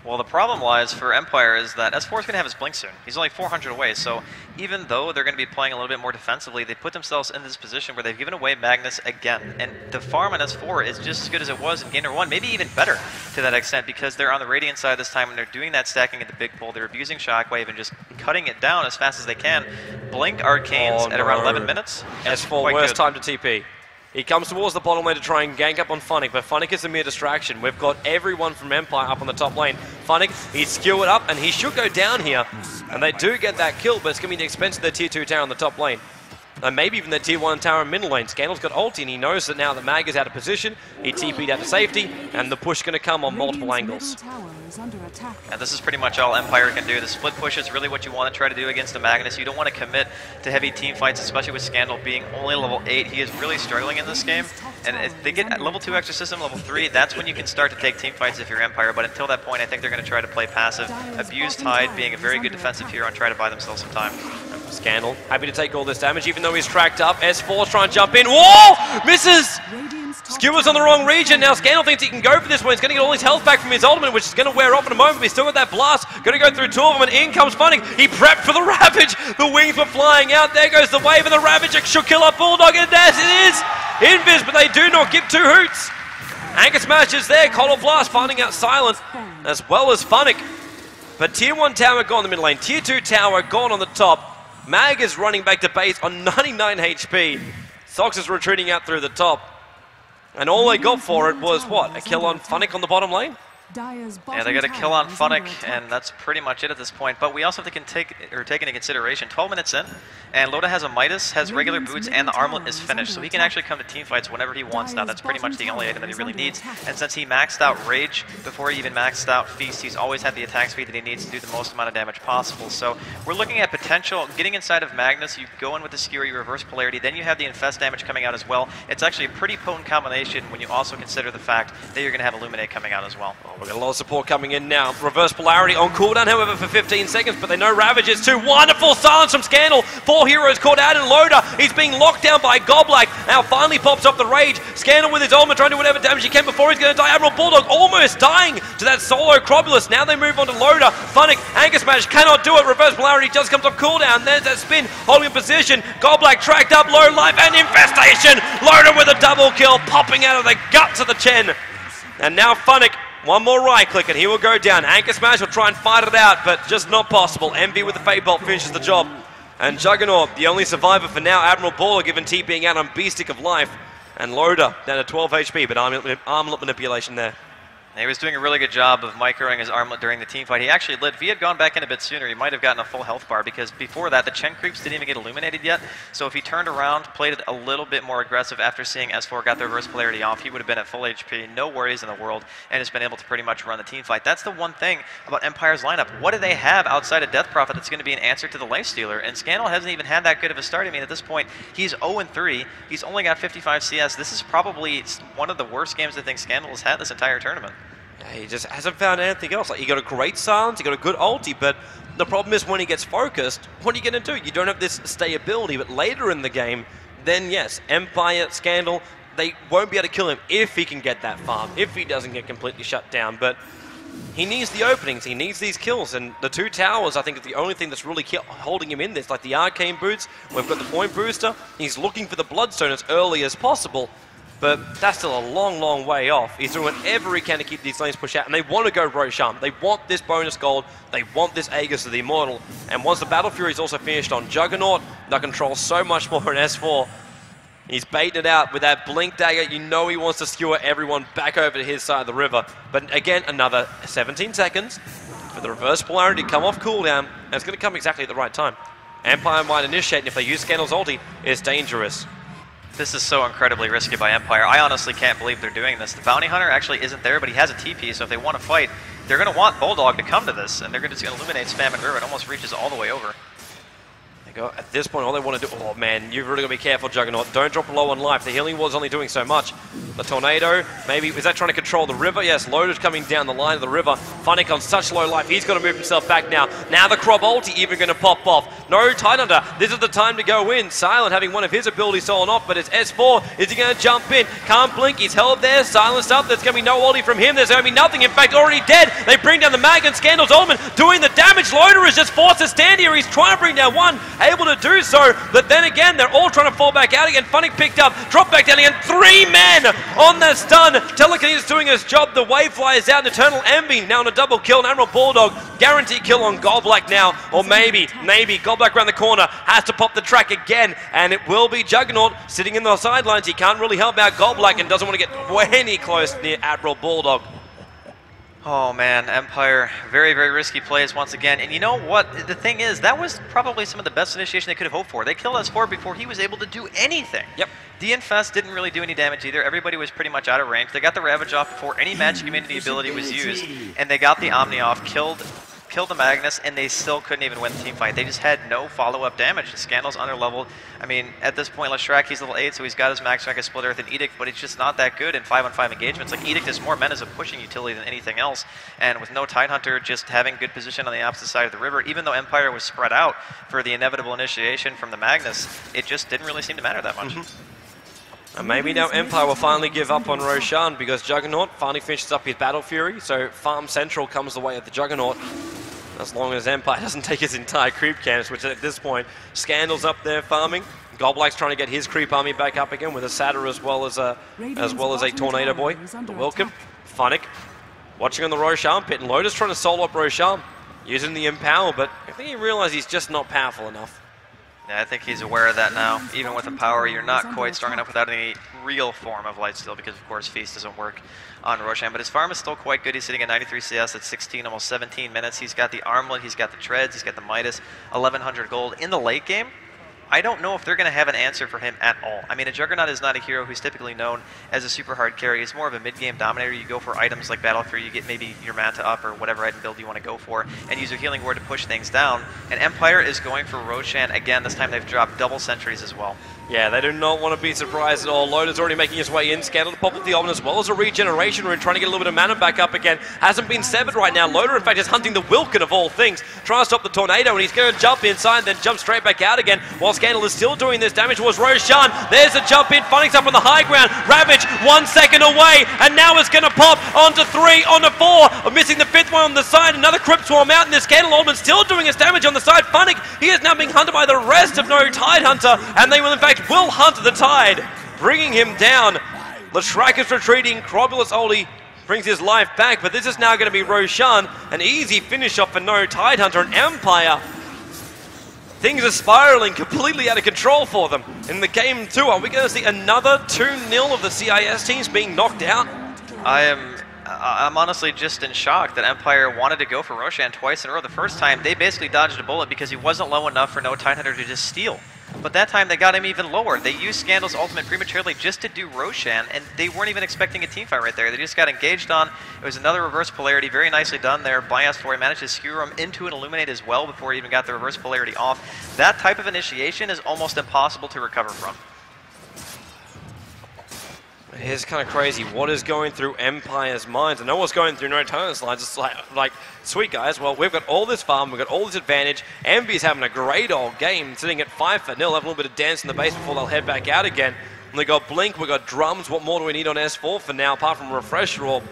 Speaker 1: Well, the problem lies for Empire is that S4 is going to have his blink soon. He's only 400 away, so even though they're going to be playing a little bit more defensively, they put themselves in this position where they've given away Magnus again. And the farm on S4 is just as good as it was in Game Number 1, maybe even better to that extent, because they're on the Radiant side this time and they're doing that stacking at the big pull. They're abusing Shockwave and just cutting it down as fast as they can. Blink Arcanes at around 11 minutes.
Speaker 2: S4, worst time to TP. He comes towards the bottom lane to try and gank up on Funnick, but Funnick is a mere distraction. We've got everyone from Empire up on the top lane. Funnick, he's skewered up, and he should go down here. And they do get that kill, but it's going to be the expense of their tier 2 tower on the top lane. And maybe even their tier 1 tower in middle lane. Scandal's got ulti, and he knows that now that Mag is out of position. He TP'd out to safety, and the push is going to come on multiple angles.
Speaker 1: And this is pretty much all Empire can do. The split push is really what you want to try to do against the Magnus. You don't want to commit to heavy team fights, especially with Scandal being only level 8. He is really struggling in this game. And if they get level 2 Exorcism, level 3, that's when you can start to take team fights if you're Empire. But until that point, I think they're going to try to play passive, abuse Tide, being a very good defensive hero, and try to buy themselves some time.
Speaker 2: Scandal, happy to take all this damage, even though he's tracked up. S4's trying to jump in. Whoa! Misses! Skewers on the wrong region. Now Scandal thinks he can go for this one. He's going to get all his health back from his ultimate, which is going to wear off in a moment, but he's still got that blast. Going to go through 2 of them, and in comes Funnick. He prepped for the Ravage. The wings were flying out. There goes the wave, and the Ravage should kill up Bulldog, and yes, it is! Invis, but they do not give 2 hoots. Anchor Smash is there. Collar Blast finding out Silence, as well as Funnick. But tier 1 tower gone in the mid lane. Tier 2 tower gone on the top. Mag is running back to base on 99 HP. Sox is retreating out through the top. And all they got for it was, what, a kill on Funnick on the bottom lane?
Speaker 1: Yeah, they got a kill on Funnick, and that's pretty much it at this point. But we also have to take into consideration 12 minutes in, and Loda has a Midas, has regular boots, and the armlet is finished. So he can actually come to team fights whenever he wants now. That's pretty much the only item that he really needs. And since he maxed out Rage before he even maxed out Feast, he's always had the attack speed that he needs to do the most amount of damage possible. So we're looking at potential getting inside of Magnus. You go in with the Skewer, you reverse polarity, then you have the Infest damage coming out as well. It's actually a pretty potent combination when you also consider the fact that you're going to have Illuminate coming out as well.
Speaker 2: We've got a lot of support coming in now. Reverse polarity on cooldown, however, for 15 seconds, but they know Ravage is too. Wonderful silence from Scandal. 4 heroes caught out in Loda. He's being locked down by Goblak. Now finally pops up the Rage. Scandal with his ultimate trying to do whatever damage he can before he's going to die. AdmiralBulldog almost dying to that solo Crobulus. Now they move on to Loda. Funnick, Anchor Smash cannot do it. Reverse polarity just comes off cooldown. There's that spin, holding in position. Goblak tracked up, low life, and Infestation. Loda with a double kill, popping out of the guts of the Chen. And now Funnick, one more right click and he will go down. Anchor Smash will try and fight it out, but just not possible. Envy with the Fate Bolt finishes the job. And Juggernaut, the only survivor for now. AdmiralBulldog given TPing out on Beast Stick of Life. And Loda down to 12 HP, but armlet manipulation there.
Speaker 1: He was doing a really good job of microing his armlet during the team fight. He actually lit. If he had gone back in a bit sooner, he might have gotten a full health bar, because before that, the Chen creeps didn't even get illuminated yet. So if he turned around, played it a little bit more aggressive after seeing S4 got the reverse polarity off, he would have been at full HP, no worries in the world, and has been able to pretty much run the team fight. That's the one thing about Empire's lineup. What do they have outside of Death Prophet that's going to be an answer to the Lifestealer? And Scandal hasn't even had that good of a start. I mean, at this point, he's 0-3. He's only got 55 CS. This is probably one of the worst games I think Scandal has had this entire tournament.
Speaker 2: He just hasn't found anything else. Like, he got a great silence, he got a good ulti, but the problem is when he gets focused, what are you going to do? You don't have this stayability, but later in the game, then yes, Empire, Scandal, they won't be able to kill him if he can get that farm, if he doesn't get completely shut down. But he needs the openings, he needs these kills, and the 2 towers, I think, is the only thing that's really holding him in this. Like the Arcane Boots, we've got the Point Booster, he's looking for the Bloodstone as early as possible. But that's still a long, long way off. He's doing whatever he can to keep these lanes pushed out, and they want to go Roshan. They want this bonus gold. They want this Aegis of the Immortal. And once the Battle Fury is also finished on Juggernaut, they'll control so much more in S4. He's baiting it out with that Blink Dagger. You know he wants to skewer everyone back over to his side of the river. But again, another 17 seconds for the reverse polarity to come off cooldown, and it's going to come exactly at the right time. Empire might initiate, and if they use Scandal's ulti, it's dangerous.
Speaker 1: This is so incredibly risky by Empire. I honestly can't believe they're doing this. The Bounty Hunter actually isn't there, but he has a TP, so if they want to fight, they're going to want Bulldog to come to this, and they're just going to illuminate spam and River. It almost reaches all the way over.
Speaker 2: At this point, all they want to do... Oh, man, you've really got to be careful, Juggernaut. Don't drop low on life. The healing wall is only doing so much. The tornado, maybe... Is that trying to control the river? Yes, Lodaberg coming down the line of the river. Funnick on such low life. He's got to move himself back now. Now the Crop ulti even going to pop off. No Tidehunter. This is the time to go in. Silent having one of his abilities stolen off, but it's S4. Is he going to jump in? Can't blink. He's held there. Silenced up. There's going to be no ulti from him. There's going to be nothing. In fact, already dead. They bring down the Mag and Scandal's ultimate, doing the damage. Lodaberg is just forced to stand here. He's trying to bring down one. Able to do so, but then again, they're all trying to fall back out again. Funnick picked up, dropped back down again. 3 men on the stun. Telekinesis doing his job. The wave flies out. EternalLenvy now on a double kill. And AdmiralBulldog, guaranteed kill on Goblak now. Or maybe Goblak around the corner has to pop the track again. And it will be Juggernaut sitting in the sidelines. He can't really help out Goblak and doesn't want to get any close near AdmiralBulldog.
Speaker 1: Oh man, Empire, very, very risky plays once again. And you know what? The thing is, that was probably some of the best initiation they could have hoped for. They killed S4 before he was able to do anything.
Speaker 2: Yep.
Speaker 1: The Infest didn't really do any damage either. Everybody was pretty much out of range. They got the Ravage off before any magic immunity ability was used. And they got the Omni off, killed the Magnus, and they still couldn't even win the team fight. They just had no follow-up damage. The Scandal's under-leveled. I mean, at this point, Leshrac, he's level 8, so he's got his max rank as Split Earth and Edict, but it's just not that good in 5-on-5 engagements. Like, Edict is more meant as a pushing utility than anything else, and with no Tidehunter just having good position on the opposite side of the river, even though Empire was spread out for the inevitable initiation from the Magnus, it just didn't really seem to matter that much.
Speaker 2: And maybe now Empire will finally give up on Roshan, because Juggernaut finally finishes up his Battle Fury, so Farm Central comes the way of the Juggernaut. As long as Empire doesn't take his entire creep camps, which at this point, Scandal's up there farming. Goblak's trying to get his creep army back up again with a Satyr as well as a Tornado Boy. The Welcome, Funnick, watching on the Roshan pit, and Loda's trying to solo up Roshan, using the Empower, but I think he realized he's just not powerful enough.
Speaker 1: Yeah, I think he's aware of that now. Even with Empower, you're not quite strong enough without any real form of Lifestealer, because of course Feast doesn't work on Roshan, but his farm is still quite good. He's sitting at 93 CS at 16, almost 17 minutes. He's got the Armlet, he's got the Treads, he's got the Midas, 1100 gold. In the late game, I don't know if they're going to have an answer for him at all. I mean, a Juggernaut is not a hero who's typically known as a super hard carry. He's more of a mid-game dominator. You go for items like Battle Fury, you get maybe your Manta up or whatever item build you want to go for, and use your Healing Word to push things down. And Empire is going for Roshan again. This time they've dropped double sentries as well.
Speaker 2: Yeah, they do not want to be surprised at all. Loda's already making his way in. Scandal to pop up the Omen as well as a regeneration rune, trying to get a little bit of mana back up again. Hasn't been severed right now. Loda, in fact, is hunting the Wilkin of all things. Trying to stop the Tornado, and he's going to jump inside, then jump straight back out again, while Scandal is still doing this damage towards Roshan. There's a jump in. Funnick's up on the high ground. Ravage, 1 second away, and now it's going to pop onto 3, onto 4. Missing the 5th one on the side. Another Crypt Swarm out, and the Scandal Ultimate still doing his damage on the side. Funnick, he is now being hunted by the rest of NoTide Hunter, and they will, in fact, hunt the Tide, bringing him down. Leshrac is retreating. Crobulous ulti brings his life back, but this is now going to be Roshan. An easy finish off for NoTide Hunter and Empire. Things are spiraling completely out of control for them. In the game 2, are we going to see another 2-0 of the CIS teams being knocked out?
Speaker 1: I'm honestly just in shock that Empire wanted to go for Roshan twice in a row. The first time, they basically dodged a bullet because he wasn't low enough for NoTide Hunter to just steal. But that time they got him even lower. They used Scandal's ultimate prematurely just to do Roshan, and they weren't even expecting a teamfight right there. They just got engaged on. It was another reverse polarity, very nicely done there by S4. He managed to skewer him into an Illuminate as well before he even got the reverse polarity off. That type of initiation is almost impossible to recover from.
Speaker 2: It's kind of crazy what is going through Empire's minds. I know what's going through NoTide's minds. It's like, sweet guys, well, we've got all this farm, we've got all this advantage. Envy's having a great old game, sitting at 5-0, having a little bit of dance in the base before they'll head back out again. And we got Blink, we got Drums. What more do we need on S4 for now, apart from a Refresher Orb?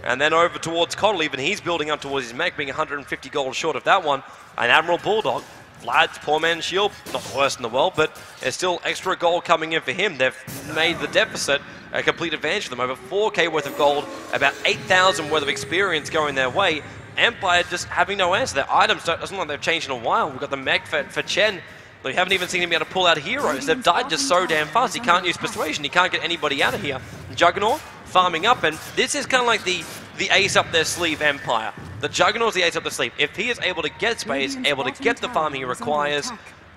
Speaker 2: And then over towards Coddle, even he's building up towards his mech, being 150 gold short of that one. And AdmiralBulldog, Vlad's poor man's shield, not the worst in the world, but there's still extra gold coming in for him. They've made the deficit a complete advantage for them. Over 4k worth of gold, about 8,000 worth of experience going their way. Empire just having no answer. Their items doesn't look like they've changed in a while. We've got the mech for Chen. We haven't even seen him be able to pull out heroes. They've died just so damn fast. He can't use Persuasion. He can't get anybody out of here. Juggernaut farming up, and this is kind of like the ace up their sleeve Empire. The Juggernaut's the ace up their sleeve. If he is able to get space, able to get the farm he requires,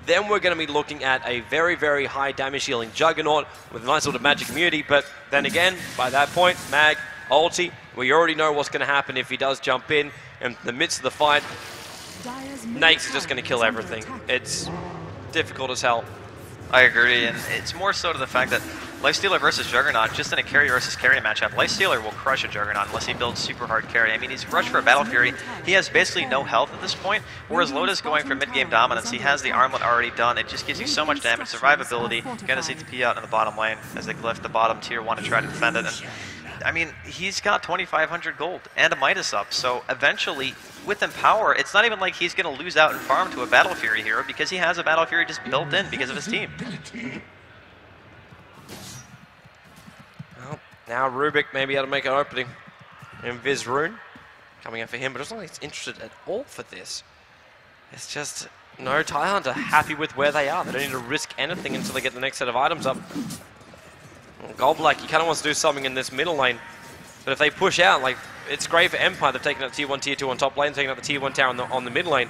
Speaker 2: then we're going to be looking at a very, very high damage dealing Juggernaut with a nice little magic immunity. But then again, by that point, Mag, ulti, we already know what's going to happen if he does jump in the midst of the fight. Nake's is just going to kill everything. difficult as hell.
Speaker 1: I agree, and it's more so to the fact that Lifestealer versus Juggernaut, just in a carry versus carry matchup, Lifestealer will crush a Juggernaut unless he builds super hard carry. I mean, he's rushed for a Battle Fury. He has basically no health at this point, whereas Loda's going for mid-game dominance. He has the armlet already done. It just gives you so much damage, survivability. You're going to see TP out in the bottom lane as they glyph the bottom tier 1 to try to defend it. And I mean, he's got 2,500 gold and a Midas up, so eventually, with Empower, it's not even like he's going to lose out in farm to a Battle Fury hero because he has a Battle Fury just built in because of his team. Well,
Speaker 2: now Rubick may be able to make an opening. And Viz Rune coming up for him, but it's not like he's interested at all for this. It's just no Tidehunter happy with where they are. They don't need to risk anything until they get the next set of items up. Goblak, he kind of wants to do something in this middle lane, but if they push out, like, it's great for Empire. They've taken out tier 1, tier 2 on top lane, taking out the tier 1 tower on the mid lane,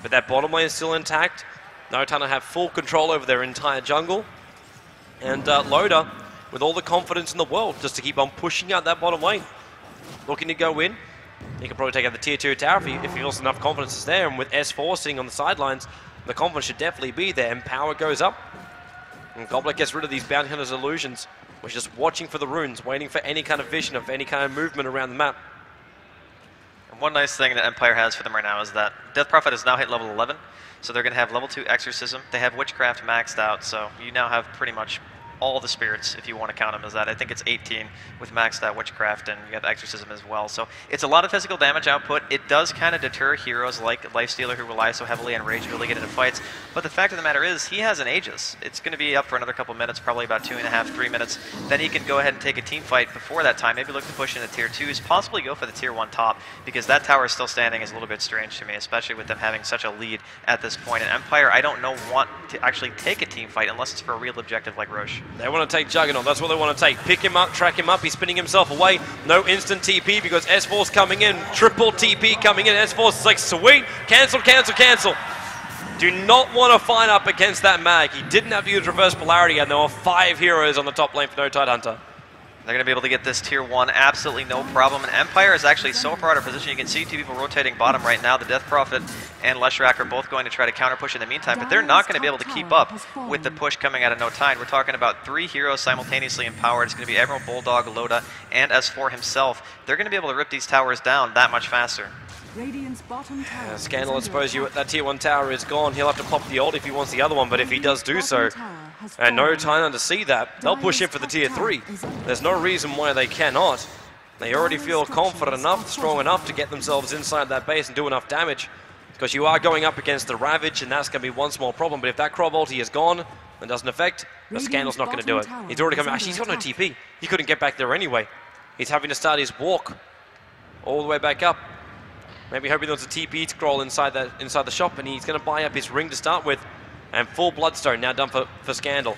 Speaker 2: but that bottom lane is still intact. NoTide have full control over their entire jungle, and Loda, with all the confidence in the world, just to keep on pushing out that bottom lane, looking to go in. He can probably take out the tier 2 tower if he feels enough confidence is there, and with S4 sitting on the sidelines, the confidence should definitely be there, and power goes up. And Goblak gets rid of these Bounty Hunter's illusions. We're just watching for the runes, waiting for any kind of vision of any kind of movement around the map.
Speaker 1: And one nice thing that Empire has for them right now is that Death Prophet has now hit level 11, so they're going to have level 2 Exorcism. They have Witchcraft maxed out, so you now have pretty much all the spirits, if you want to count them as that. I think it's 18 with maxed out Witchcraft, and you have Exorcism as well. So it's a lot of physical damage output. It does kind of deter heroes like Lifestealer, who rely so heavily on rage to really get into fights. But the fact of the matter is, he has an Aegis. It's going to be up for another couple minutes, probably about 2.5, 3 minutes. Then he can go ahead and take a team fight before that time. Maybe look to push into tier 2s, possibly go for the tier 1 top, because that tower is still standing is a little bit strange to me, especially with them having such a lead at this point. And Empire, I don't know, want to actually take a team fight unless it's for a real objective like Roche.
Speaker 2: They want to take Juggernaut, that's what they want to take. Pick him up, track him up, he's spinning himself away. No instant TP because S4's coming in. Triple TP coming in. S4's like, sweet, cancel, cancel, cancel. Do not want to fight up against that mag. He didn't have to use reverse polarity, and there were 5 heroes on the top lane for no Tidehunter.
Speaker 1: They're going to be able to get this tier 1 absolutely no problem. And Empire is actually so far out of position. You can see 2 people rotating bottom right now. The Death Prophet and Leshrac are both going to try to counter push in the meantime, but they're not going to be able to keep up with the push coming out of NoTide. We're talking about 3 heroes simultaneously empowered. It's going to be AdmiralBulldog, Loda, and S4 himself. They're going to be able to rip these towers down that much faster.
Speaker 2: Scandal, I suppose that tier 1 tower is gone. He'll have to pop the ult if he wants the other one, but if he does do so, and no time to see that, they'll push him for the tier 3. There's no reason why they cannot. They already feel confident enough, strong enough to get themselves inside that base and do enough damage, because you are going up against the Ravage, and that's going to be one small problem. But if that Crob ulti is gone and doesn't affect, the Scandal's not going to do it. He's already coming. Actually, he's got no TP. He couldn't get back there anyway. He's having to start his walk all the way back up. Maybe hoping there's a TP scroll inside the shop, and he's going to buy up his ring to start with. And full Bloodstone now done for Scandal.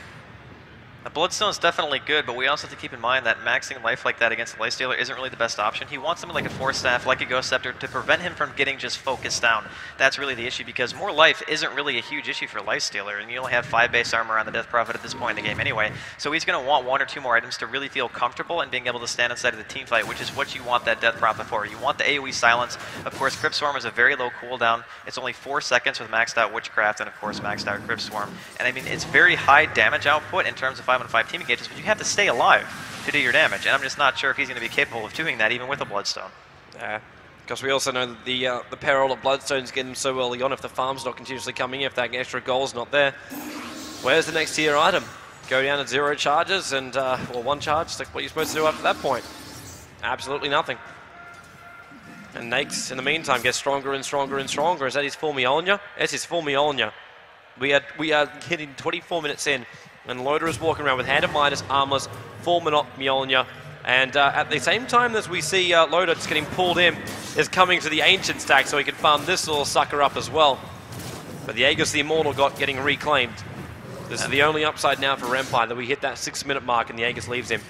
Speaker 1: The Bloodstone's definitely good, but we also have to keep in mind that maxing life like that against the Lifestealer isn't really the best option. He wants something like a Force Staff, like a Ghost Scepter, to prevent him from getting just focused down. That's really the issue, because more life isn't really a huge issue for Lifestealer, and you only have 5 base armor on the Death Prophet at this point in the game anyway. So he's going to want 1 or 2 more items to really feel comfortable and being able to stand inside of the team fight, which is what you want that Death Prophet for. You want the AoE silence. Of course, Crypt Swarm is a very low cooldown. It's only 4 seconds with maxed out Witchcraft and, of course, maxed out Crypt Swarm. And I mean, it's very high damage output in terms of 5-on-5 team engages, but you have to stay alive to do your damage, and I'm just not sure if he's going to be capable of doing that even with a Bloodstone.
Speaker 2: Yeah, because we also know that the peril of Bloodstones get him so early on if the farm's not continuously coming in, if that extra goal's not there. Where's the next tier item? Go down at 0 charges and, or 1 charge, like what you're supposed to do after that point. Absolutely nothing. And Nakes, in the meantime, gets stronger and stronger and stronger. Is that his full Mjolnir? It's his full Mjolnir. We are hitting 24 minutes in, and Loda is walking around with Hand of Midas, Armless, full Mjolnir, and at the same time as we see Loda just getting pulled in, is coming to the Ancient stack so he can farm this little sucker up as well. But the Aegis the Immortal getting reclaimed. This is the only upside now for Empire, that we hit that 6-minute mark and the Aegis leaves him.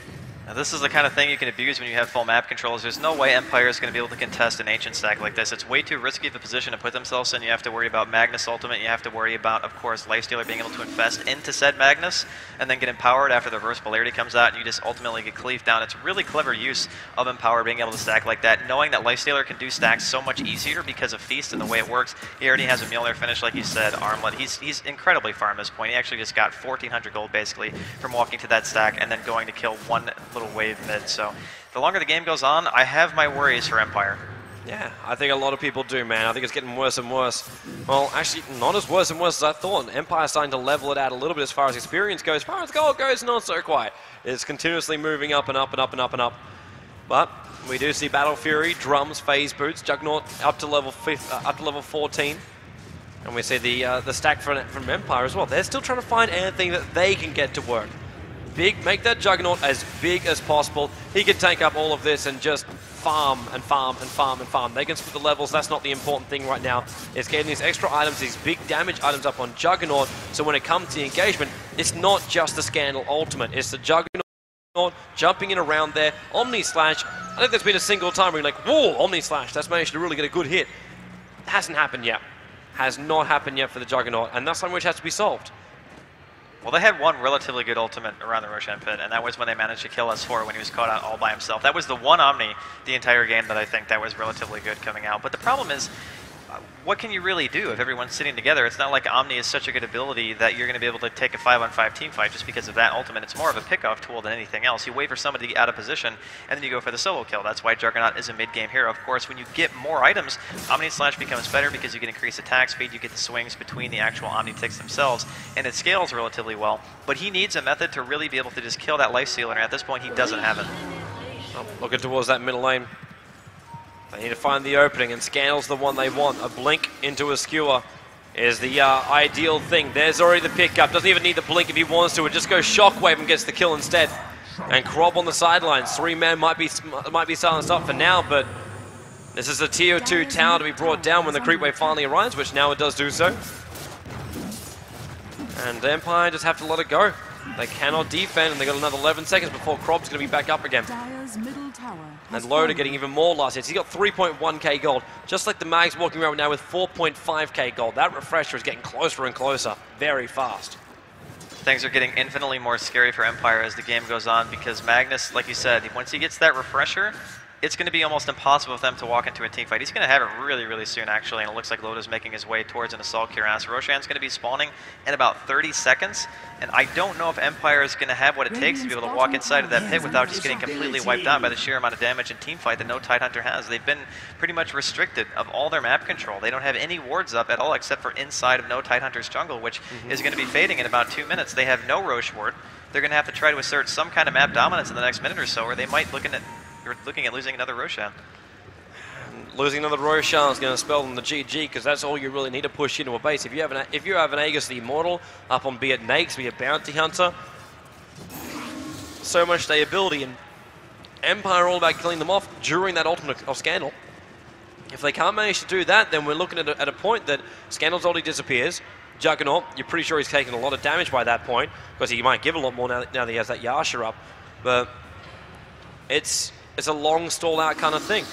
Speaker 1: Now, this is the kind of thing you can abuse when you have full map controls. There's no way Empire is going to be able to contest an Ancient stack like this. It's way too risky of a position to put themselves in. You have to worry about Magnus ultimate. You have to worry about, of course, Lifestealer being able to infest into said Magnus and then get empowered after the reverse polarity comes out and you just ultimately get cleaved down. It's really clever use of Empower being able to stack like that, knowing that Lifestealer can do stacks so much easier because of Feast and the way it works. He already has a Mjolnir finish, like you said, Armlet. He's incredibly far at this point. He actually just got 1,400 gold basically from walking to that stack and then going to kill one little wave mid. So the longer the game goes on, I have my worries for Empire.
Speaker 2: Yeah, I think a lot of people do, man. I think it's getting worse and worse. Well, actually, not as worse and worse as I thought. Empire's starting to level it out a little bit as far as experience goes. As far as gold goes, not so quite. It's continuously moving up and up and up and up and up. But we do see Battle Fury, Drums, Phase Boots, Juggernaut up to level 14. And we see the stack from Empire as well. They're still trying to find anything that they can get to work. Make that Juggernaut as big as possible. He can take up all of this and just farm and farm and farm and farm. They can split the levels. That's not the important thing right now. It's getting these extra items, these big damage items up on Juggernaut. So when it comes to the engagement, it's not just the Scandal ultimate. It's the Juggernaut jumping in around there. Omni Slash. I think there's been a single time where you're like, whoa, Omni Slash. That's managed to really get a good hit. It hasn't happened yet. Has not happened yet for the Juggernaut. And that's something which has to be solved.
Speaker 1: Well, they had one relatively good ultimate around the Roshan pit, and that was when they managed to kill S4 when he was caught out all by himself. That was the one Omni the entire game that I think that was relatively good coming out. But the problem is, what can you really do if everyone's sitting together? It's not like Omni is such a good ability that you're going to be able to take a 5-on-5 team fight just because of that ultimate. It's more of a pick-off tool than anything else. You wait for somebody to get out of position, and then you go for the solo kill. That's why Juggernaut is a mid-game hero. Of course, when you get more items, Omni Slash becomes better because you can increase attack speed, you get the swings between the actual Omni ticks themselves, and it scales relatively well. But he needs a method to really be able to just kill that Lifestealer, and at this point, he doesn't have it.
Speaker 2: Oh, looking towards that middle lane. They need to find the opening, and Scandal's the one they want. A blink into a skewer is the ideal thing. There's already the pickup. Doesn't even need the blink if he wants to. It just goes Shockwave and gets the kill instead. And Krob on the sidelines. 3-man might be silenced up for now, but this is a tier 2 tower to be brought down when the creep wave finally arrives, which now it does do so. And Empire just have to let it go. They cannot defend, and they got another 11 seconds before Krob's going to be back up again. And Loda getting even more last hits. He's got 3.1k gold, just like the Mags walking around now with 4.5k gold. That refresher is getting closer and closer very fast.
Speaker 1: Things are getting infinitely more scary for Empire as the game goes on because Magnus, like you said, once he gets that refresher, it's going to be almost impossible for them to walk into a team fight. He's going to have it really, really soon, actually, and it looks like Loda's making his way towards an Assault Cuirass. Roshan's going to be spawning in about 30 seconds, and I don't know if Empire is going to have what it takes to be able to walk inside of that pit without just getting completely wiped out by the sheer amount of damage and team fight that no Tidehunter has. They've been pretty much restricted of all their map control. They don't have any wards up at all except for inside of no Tidehunter's jungle, which is going to be fading in about 2 minutes. They have no Roche ward. They're going to have to try to assert some kind of map dominance in the next minute or so, or they might looking at losing another Roshan.
Speaker 2: Losing another Roshan is going to spell them the GG, because that's all you really need to push into a base. If you have an Aegis the Immortal up on be it Nakes, be it Bounty Hunter, so much stability, and Empire are all about killing them off during that ultimate of Scandal. If they can't manage to do that, then we're looking at a point that Scandal's already disappears. Juggernaut, you're pretty sure he's taking a lot of damage by that point, because he might give a lot more now that he has that Yasha up. But it's a long stall out kind of thing.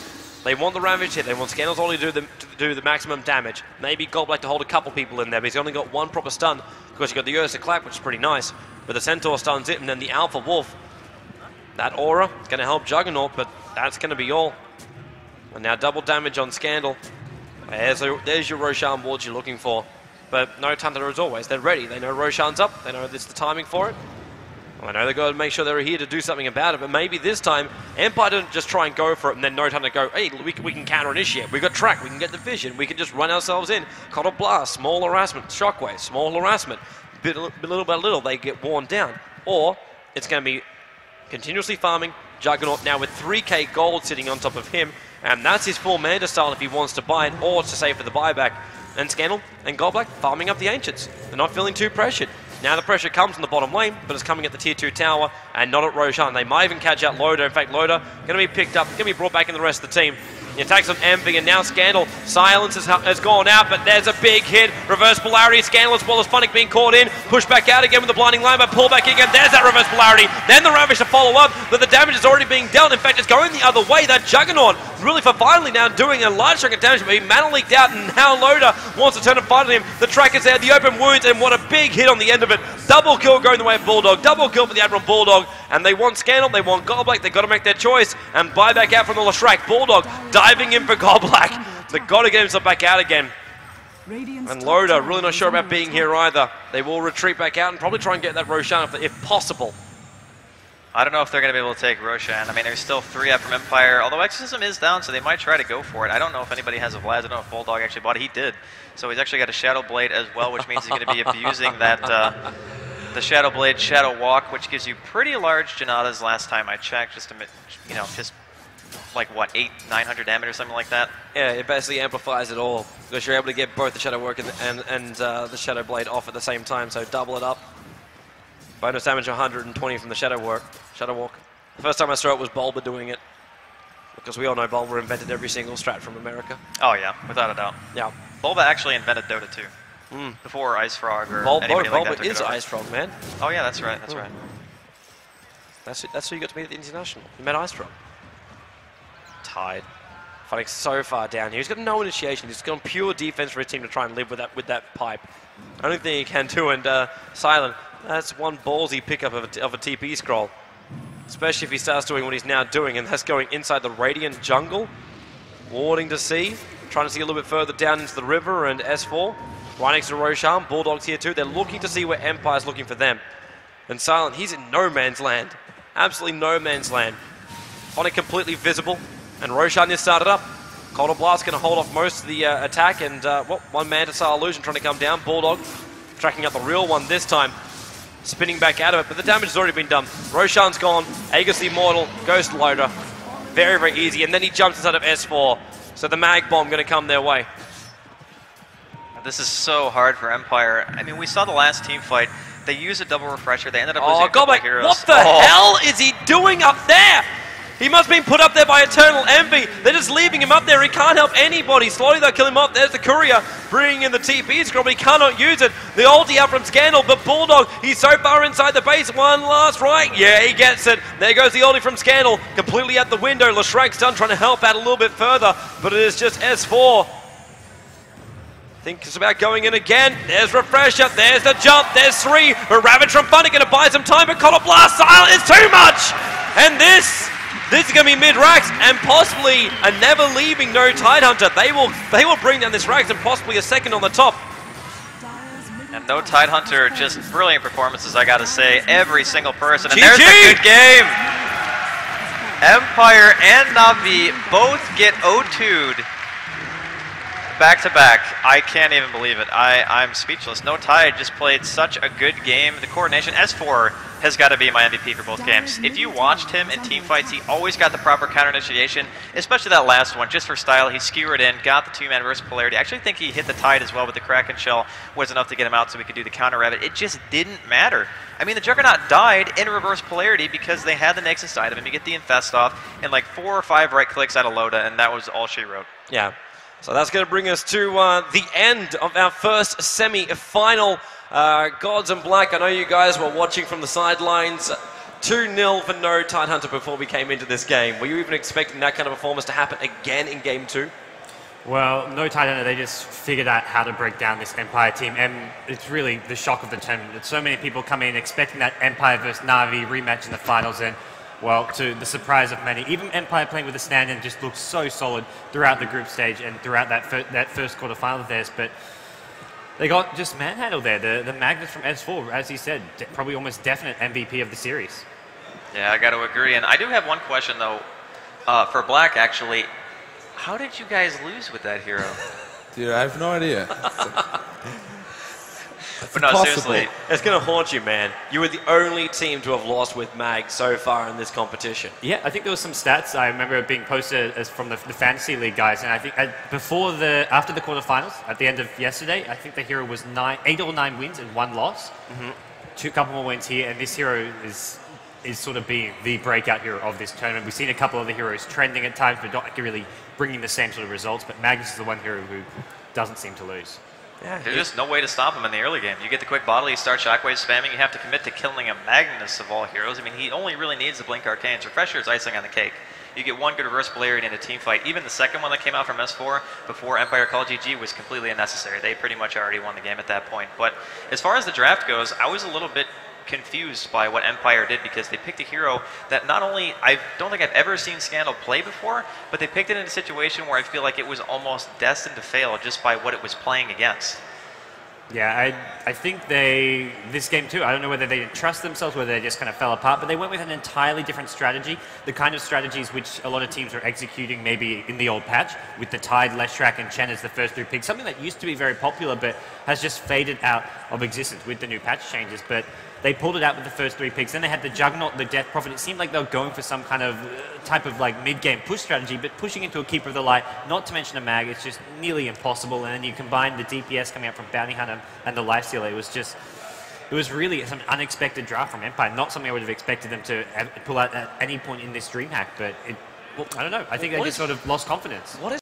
Speaker 2: They want the Ravage hit, they want Scandal's only to do the maximum damage. Maybe Goblak to hold a couple people in there, but he's only got one proper stun, because you got the Ursa Clap, which is pretty nice. But the Centaur stuns it, and then the Alpha Wolf. That Aura is going to help Juggernaut, but that's going to be all. And now double damage on Scandal. There's your Roshan wards you're looking for. But no Tidehunter as always. They're ready. They know Roshan's up. They know this is the timing for it. I know they've got to make sure they're here to do something about it, but maybe this time Empire don't just try and go for it and then NoTide go, hey, we can counter-initiate. We've got track, we can get the vision, we can just run ourselves in. Coddle Blast, small harassment, Shockwave, small harassment. Little by little, they get worn down. Or it's going to be continuously farming, Juggernaut now with 3k gold sitting on top of him, and that's his full Manda style if he wants to buy it or to save for the buyback. And Scandal and Goblak farming up the Ancients. They're not feeling too pressured. Now the pressure comes from the bottom lane, but it's coming at the tier 2 tower and not at Roshan. They might even catch out Loda. In fact, Loda going to be picked up, going to be brought back in the rest of the team. The attacks on Envy, and now Scandal. Silence has gone out, but there's a big hit. Reverse polarity, Scandal as well as Funnick being caught in. Push back out again with the blinding line, but pull back again. There's that reverse polarity. Then the Ravish to follow up, but the damage is already being dealt. In fact, it's going the other way. That Juggernaut really for finally now doing a large chunk of damage, but he mana leaked out, and now Loda wants to turn and fight on him. The track is there, the open wounds, and what a big hit on the end of it. Double kill going the way of Bulldog. Double kill for the AdmiralBulldog, and they want Scandal, they want Goblak. They've got to make their choice and buy back out from the Leshrac. Bulldog diving in for Goblak. They've got to get himself back out again. And Loda really not sure about being here either. They will retreat back out and probably try and get that Roshan if possible.
Speaker 1: I don't know if they're going to be able to take Roshan. I mean, there's still 3 up from Empire, although Exorcism is down, so they might try to go for it. I don't know if anybody has a Vlad. I don't know if Bulldog actually bought it. He did. So he's actually got a Shadow Blade as well, which means he's going to be abusing that the Shadow Blade, Shadow Walk, which gives you pretty large Janatas last time I checked, just to, you know, just like what, 800-900 damage or something like that.
Speaker 2: Yeah, it basically amplifies it all because you're able to get both the Shadow Work and the Shadow Blade off at the same time, so double it up. Bonus damage 120 from the Shadow Walk. The first time I saw it was Bulba doing it, because we all know Bulba invented every single strat from America.
Speaker 1: Oh yeah, without a doubt.
Speaker 2: Yeah.
Speaker 1: Bulba actually invented Dota too. Before Ice Frog or anybody like that.
Speaker 2: Bulba is Ice Frog, man.
Speaker 1: Oh yeah, that's right, that's right.
Speaker 2: That's who you got to meet at the International. You met Ice Frog. Tide. Fighting so far down here. He's got no initiation. He's gone pure defense for his team to try and live with that pipe. Only thing he can do, and Silent, that's one ballsy pickup of a TP scroll. Especially if he starts doing what he's now doing, and that's going inside the Radiant jungle. Warding to see. Trying to see a little bit further down into the river, and S4. Right next to Roshan. Bulldog's here too. They're looking to see where Empire's looking for them. And Silent, he's in no man's land. Absolutely no man's land. On it completely visible. And Roshan is started up. Cold Blast going to hold off most of the attack, and one man to Star Illusion trying to come down. Bulldog tracking out the real one this time. Spinning back out of it, but the damage has already been done. Roshan's gone. Aegis the Immortal goes to Loda. Very, very easy. And then he jumps inside of S4. So the Mag Bomb going to come their way.
Speaker 1: This is so hard for Empire. I mean, we saw the last team fight. They used a double refresher. They ended up losing a couple of heroes.
Speaker 2: What the hell is he doing up there? He must have been put up there by EternalLenvy. They're just leaving him up there. He can't help anybody. Slowly they'll kill him off. There's the courier bringing in the TP scroll, but he cannot use it. The ulti out from Scandal, but Bulldog, he's so far inside the base. One last right. Yeah, he gets it. There goes the ulti from Scandal. Completely out the window. Leshrac's done trying to help out a little bit further, but it is just S4. Think it's about going in again. There's Refresher. There's the jump. There's 3. But Ravage from Funny going to buy some time, but Cold Blast Silent is too much. And this is going to be mid-racks, and possibly a never leaving no Tidehunter. They will bring down this racks and possibly a second on the top.
Speaker 1: And no Tidehunter, just brilliant performances, I gotta say. Every single person. And there's a good game. Empire and Navi both get O2'd back to back. I can't even believe it. I'm speechless. NoTide just played such a good game. The coordination, S4 has got to be my MVP for both games. If you watched him in team fights, he always got the proper counter initiation, especially that last one, just for style. He skewered in, got the 2-man reverse polarity. I actually think he hit the Tide as well with the Kraken Shell, was enough to get him out so we could do the counter rabbit. It just didn't matter. I mean, the Juggernaut died in reverse polarity because they had the Nexus item, and you get the Infest off, and like 4 or 5 right clicks out of Loda, and that was all she wrote.
Speaker 2: Yeah. So that's going to bring us to the end of our first semi-final. Gods and Black, I know you guys were watching from the sidelines. 2-0 for no Tidehunter before we came into this game. Were you even expecting that kind of performance to happen again in Game 2?
Speaker 4: Well, no Tidehunter, they just figured out how to break down this Empire team, and it's really the shock of the tournament. So many people come in expecting that Empire versus Na'Vi rematch in the finals, and well, to the surprise of many, even Empire playing with a stand-in just looked so solid throughout the group stage and throughout that first quarterfinal of theirs, but they got just manhandled there. The Magnus from S4, as he said, probably almost definite MVP of the series.
Speaker 1: Yeah, I got to agree. And I do have one question, though, for Black, actually. How did you guys lose with that hero?
Speaker 5: Dude, I have no idea.
Speaker 1: But no, seriously.
Speaker 2: It's going to haunt you, man. You were the only team to have lost with Mag so far in this competition.
Speaker 4: Yeah, I think there was some stats I remember being posted as from the Fantasy League guys, and I think after the quarterfinals, at the end of yesterday, I think the hero was 8 or 9 wins and 1 loss. A couple more wins here, and this hero is is sort of being the breakout hero of this tournament. We've seen a couple of the heroes trending at times, but not really bringing the same sort of results. But Magnus is the one hero who doesn't seem to lose.
Speaker 2: Yeah,
Speaker 1: There's just no way to stop him in the early game. You get the quick bottle, you start shockwave spamming, you have to commit to killing a Magnus of all heroes. I mean, he only really needs the Blink Arcanes. Refresher is icing on the cake. You get one good reverse polarity in a team fight. Even the second one that came out from S4 before Empire called GG was completely unnecessary. They pretty much already won the game at that point. But as far as the draft goes, I was a little bit confused by what Empire did because they picked a hero that not only I don't think I've ever seen Scandal play before, but they picked it in a situation where I feel like it was almost destined to fail just by what it was playing against.
Speaker 4: Yeah, I think this game too, I don't know whether they didn't trust themselves, whether they just kind of fell apart, but they went with an entirely different strategy. The kind of strategies which a lot of teams are executing maybe in the old patch, with the Tide, Leshrac and Chen as the first 3 picks, something that used to be very popular but has just faded out of existence with the new patch changes. But they pulled it out with the first 3 picks. Then they had the Juggernaut, the Death Prophet. It seemed like they were going for some kind of type of like mid-game push strategy, but pushing into a Keeper of the Light, not to mention a Mag, it's just nearly impossible. And then you combine the DPS coming out from Bounty Hunter and the Lifestealer. It was really some unexpected draft from Empire. Not something I would have expected them to pull out at any point in this DreamHack, but I don't know. I think they just sort of lost confidence.
Speaker 2: What is